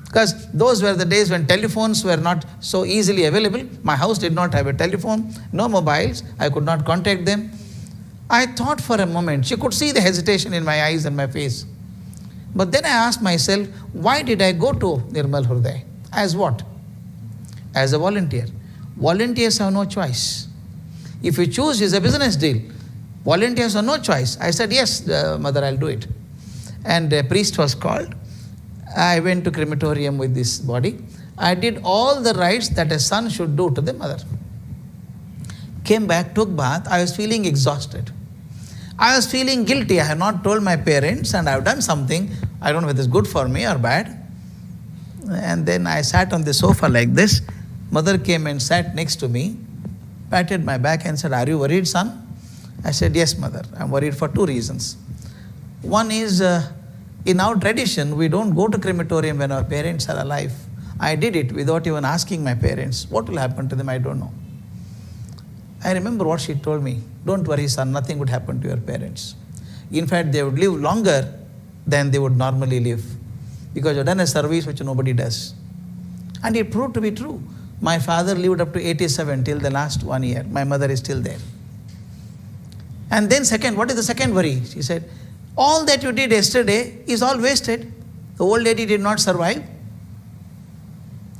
Because those were the days when telephones were not so easily available. My house did not have a telephone, no mobiles. I could not contact them. I thought for a moment. She could see the hesitation in my eyes and my face. But then I asked myself, why did I go to Nirmal Hruday? As what? As a volunteer. Volunteers have no choice. If you choose, it's a business deal. Volunteers have no choice. I said, "Yes, mother, I'll do it." And a priest was called. I went to crematorium with this body. I did all the rites that a son should do to the mother. Came back, took bath. I was feeling exhausted. I was feeling guilty. I had not told my parents and I have done something. I don't know whether it's good for me or bad. And then I sat on the sofa like this. Mother came and sat next to me, patted my back and said, "Are you worried, son?" I said, "Yes, mother. I'm worried for two reasons. One is, in our tradition, we don't go to crematorium when our parents are alive. I did it without even asking my parents. What will happen to them, I don't know." I remember what she told me. "Don't worry, son, nothing would happen to your parents. In fact, they would live longer than they would normally live because you've done a service which nobody does." And it proved to be true. My father lived up to 87 till the last 1 year. My mother is still there. And then second, what is the second worry? She said, "All that you did yesterday is all wasted. The old lady did not survive.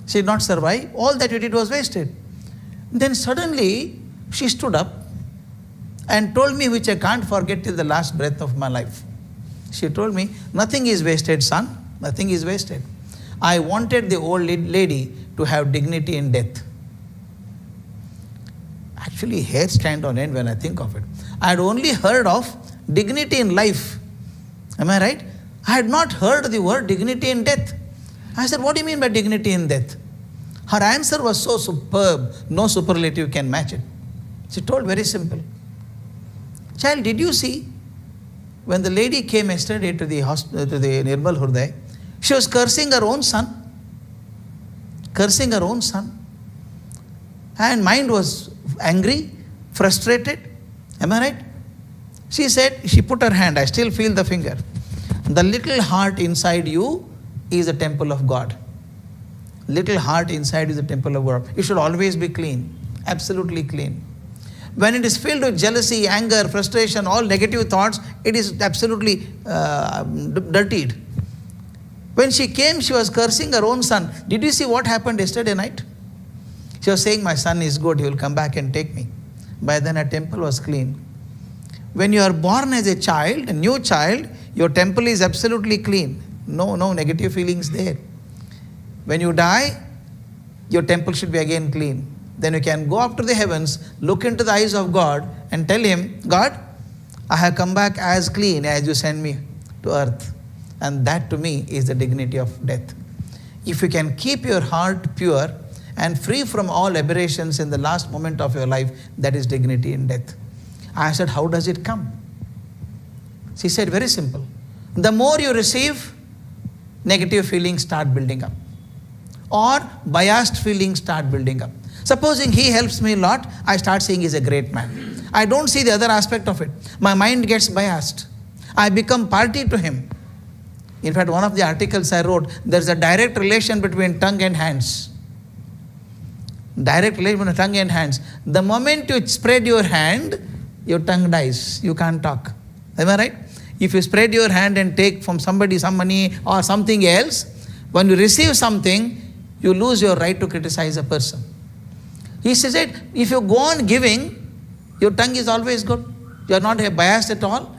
She did not survive. All that you did was wasted." Then suddenly she stood up and told me, which I can't forget till the last breath of my life. She told me, "Nothing is wasted, son. Nothing is wasted. I wanted the old lady to have dignity in death." Actually, hair stand on end when I think of it. I had only heard of dignity in life. Am I right? I had not heard the word dignity in death. I said, "What do you mean by dignity in death?" Her answer was so superb, no superlative can match it. She told very simple. "Child, did you see when the lady came yesterday to the hospital, to the Nirmal Hruday, she was cursing her own son. Cursing her own son. And mind was angry, frustrated. Am I right? She said," she put her hand, I still feel the finger. "The little heart inside you is the temple of God. Little heart inside is the temple of God. It should always be clean, absolutely clean. When it is filled with jealousy, anger, frustration, all negative thoughts, it is absolutely dirtied." When she came, she was cursing her own son. Did you see what happened yesterday night? She was saying, "My son is good, he will come back and take me." By then her temple was clean. When you are born as a child, a new child, your temple is absolutely clean. No negative feelings there. When you die, your temple should be again clean. Then you can go up to the heavens, look into the eyes of God and tell him, "God, I have come back as clean as you sent me to earth." And that to me is the dignity of death. If you can keep your heart pure and free from all aberrations in the last moment of your life, that is dignity in death. I said, "How does it come?" She said, "Very simple. The more you receive, negative feelings start building up. Or biased feelings start building up. Supposing he helps me a lot, I start saying he's a great man. I don't see the other aspect of it. My mind gets biased. I become party to him. In fact, one of the articles I wrote, there's a direct relation between tongue and hands. Direct relation between tongue and hands. The moment you spread your hand, your tongue dies. You can't talk. Am I right? If you spread your hand and take from somebody some money or something else, when you receive something, you lose your right to criticize a person. He says that if you go on giving, your tongue is always good. You are not biased at all.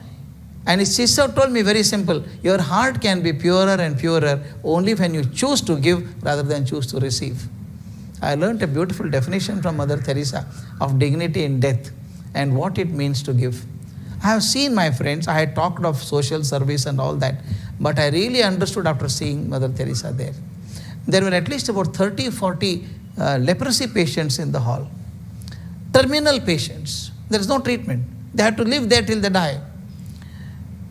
And his sister told me very simple, your heart can be purer and purer only when you choose to give rather than choose to receive. I learned a beautiful definition from Mother Teresa of dignity in death and what it means to give. I have seen my friends, I had talked of social service and all that, but I really understood after seeing Mother Teresa there. There were at least about 30, 40 leprosy patients in the hall. Terminal patients. There is no treatment. They have to live there till they die.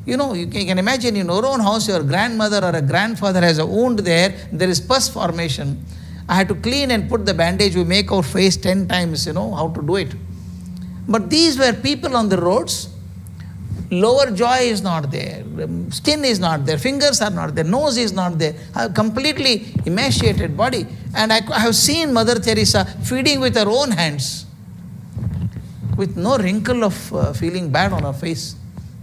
You know, you can imagine in your own house, your grandmother or a grandfather has a wound there, there is pus formation. I had to clean and put the bandage. We make our face 10 times, how to do it. But these were people on the roads. Lower jaw is not there, skin is not there, fingers are not there, nose is not there, a completely emaciated body. And I have seen Mother Teresa feeding with her own hands, with no wrinkle of feeling bad on her face.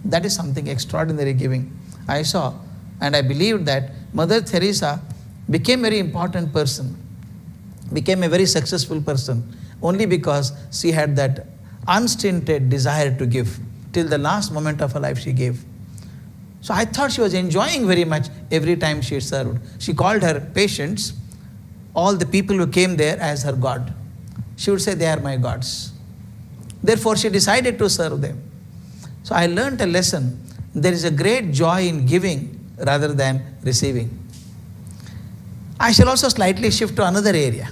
That is something extraordinary giving. I saw, and I believed that Mother Teresa became a very important person, became a very successful person, only because she had that unstinted desire to give. Till the last moment of her life she gave. So I thought she was enjoying very much every time she served. She called her patients, all the people who came there, as her God. She would say, they are my gods. Therefore she decided to serve them. So I learned a lesson. There is a great joy in giving rather than receiving. I shall also slightly shift to another area.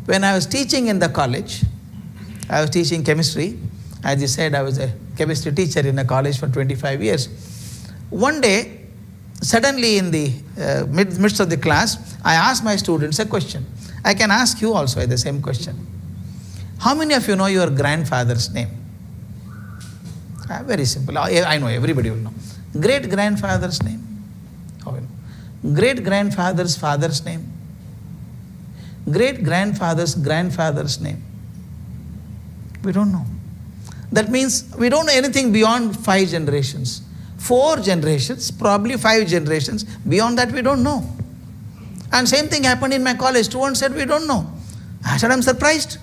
When I was teaching in the college, I was teaching chemistry. As you said, I was a chemistry teacher in a college for 25 years. One day, suddenly in the midst of the class, I asked my students a question. I can ask you also the same question. How many of you know your grandfather's name? Very simple. I know, everybody will know. Great-grandfather's name? How will you know? Great-grandfather's father's name? Great-grandfather's grandfather's name? We don't know. That means we don't know anything beyond 5 generations. 4 generations, probably 5 generations. Beyond that, we don't know. And same thing happened in my college. Students said, we don't know. I said, I'm surprised.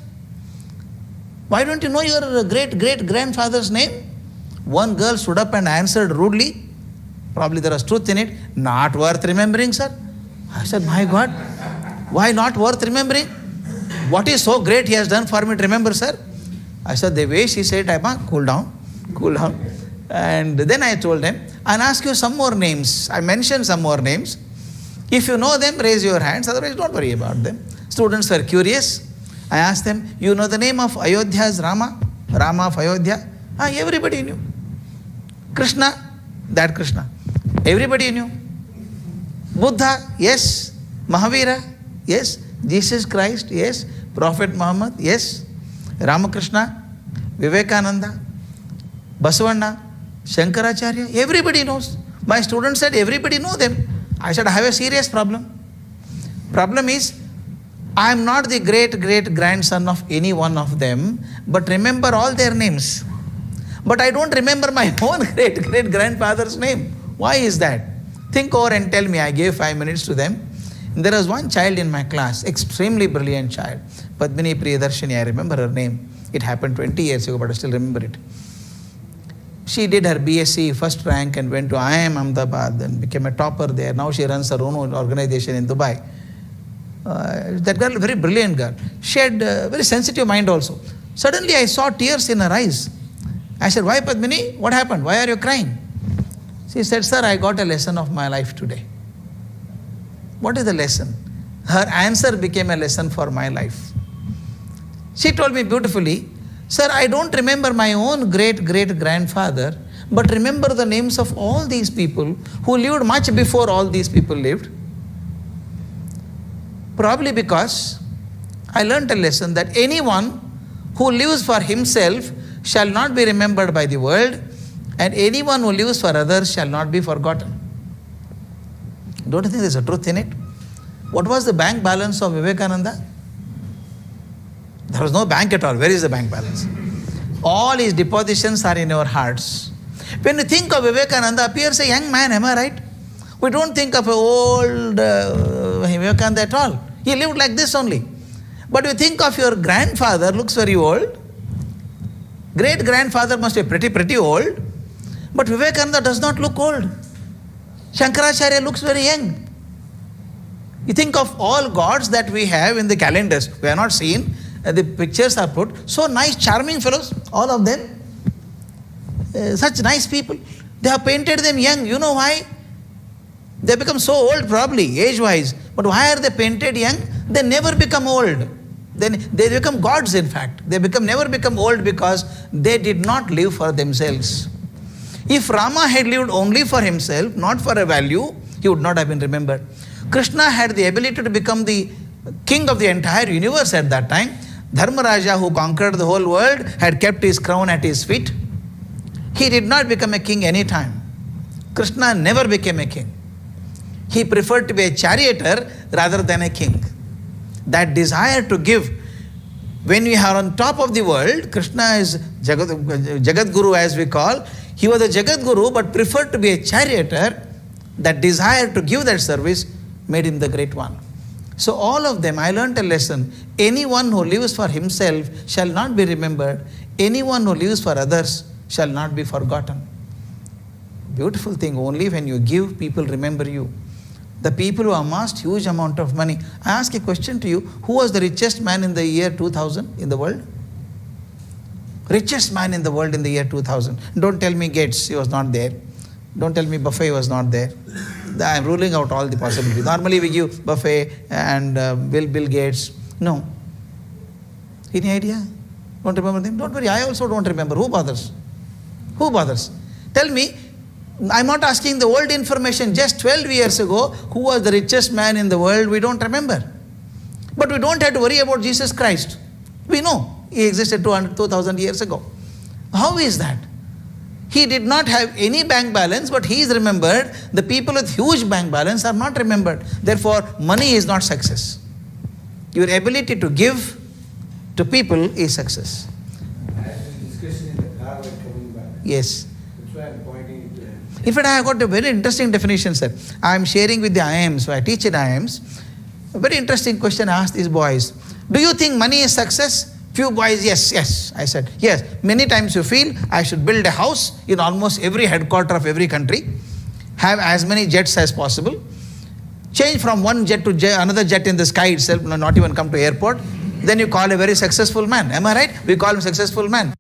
Why don't you know your great-great-grandfather's name? One girl stood up and answered rudely. Probably there was truth in it. Not worth remembering, sir. I said, my God, why not worth remembering? What is so great he has done for me to remember, sir? I said, the way she said, cool down. And then I told them, I'll ask you some more names. I mentioned some more names. If you know them, raise your hands. Otherwise, don't worry about them. Students were curious. I asked them, you know the name of Ayodhya's Rama? Rama of Ayodhya? Everybody knew. Krishna? That Krishna. Everybody knew. Buddha? Yes. Mahavira? Yes. Jesus Christ? Yes. Prophet Muhammad? Yes. Ramakrishna, Vivekananda, Basavanna, Shankaracharya, everybody knows. My students said, everybody know them. I said, I have a serious problem. Problem is, I am not the great-great-grandson of any one of them, but remember all their names. But I don't remember my own great-great-grandfather's name. Why is that? Think over and tell me. I gave 5 minutes to them. There was one child in my class, extremely brilliant child. Padmini Priyadarshini, I remember her name. It happened 20 years ago, but I still remember it. She did her BSc first rank and went to IIM Ahmedabad and became a topper there. Now she runs her own organization in Dubai. That girl, very brilliant girl. She had a very sensitive mind also. Suddenly I saw tears in her eyes. I said, why Padmini? What happened? Why are you crying? She said, sir, I got a lesson of my life today. What is the lesson? Her answer became a lesson for my life. She told me beautifully, sir, I don't remember my own great-great-grandfather, but remember the names of all these people who lived much before all these people lived. Probably because I learned a lesson that anyone who lives for himself shall not be remembered by the world, and anyone who lives for others shall not be forgotten. Don't you think there's a truth in it? What was the bank balance of Vivekananda? There was no bank at all. Where is the bank balance? All his depositions are in our hearts. When you think of Vivekananda, appears a young man, am I right? We don't think of an old Vivekananda at all. He lived like this only. But you think of your grandfather, looks very old. Great-grandfather must be pretty old. But Vivekananda does not look old. Shankaracharya looks very young. You think of all gods that we have in the calendars. We are not seen. The pictures are put. So nice, charming fellows, all of them. Such nice people. They have painted them young. You know why? They become so old probably, age-wise. But why are they painted young? They never become old. Then they become gods, in fact. They never become old because they did not live for themselves. If Rama had lived only for himself, not for a value, he would not have been remembered. Krishna had the ability to become the king of the entire universe at that time. Dharmaraja, who conquered the whole world, had kept his crown at his feet. He did not become a king any time. Krishna never became a king. He preferred to be a charioteer rather than a king. That desire to give. When we are on top of the world, Krishna is Jagat Guru as we call. He was a Jagat Guru but preferred to be a charioteer. That desire to give that service made him the great one. So all of them, I learnt a lesson. Anyone who lives for himself shall not be remembered. Anyone who lives for others shall not be forgotten. Beautiful thing, only when you give, people remember you. The people who amassed huge amount of money. I ask a question to you. Who was the richest man in the year 2000 in the world? Richest man in the world in the year 2000. Don't tell me Gates, he was not there. Don't tell me Buffett was not there. I am ruling out all the possibilities. Normally we give Buffett and Bill Gates. No. Any idea? Don't remember them? Don't worry, I also don't remember. Who bothers? Who bothers? Tell me, I'm not asking the old information. Just 12 years ago, who was the richest man in the world? We don't remember. But we don't have to worry about Jesus Christ. We know he existed 2,000 years ago. How is that? He did not have any bank balance, but he is remembered. The people with huge bank balance are not remembered. Therefore, money is not success. Your ability to give to people is success. Yes. In fact, I have got a very interesting definition, sir. I am sharing with the IIMs, so I teach in IIMs. A very interesting question I asked these boys. Do you think money is success? Few boys, yes. I said, yes. Many times you feel I should build a house in almost every headquarter of every country, have as many jets as possible, change from one jet to another jet in the sky itself, not even come to airport. Then you call a very successful man. Am I right? We call him successful man.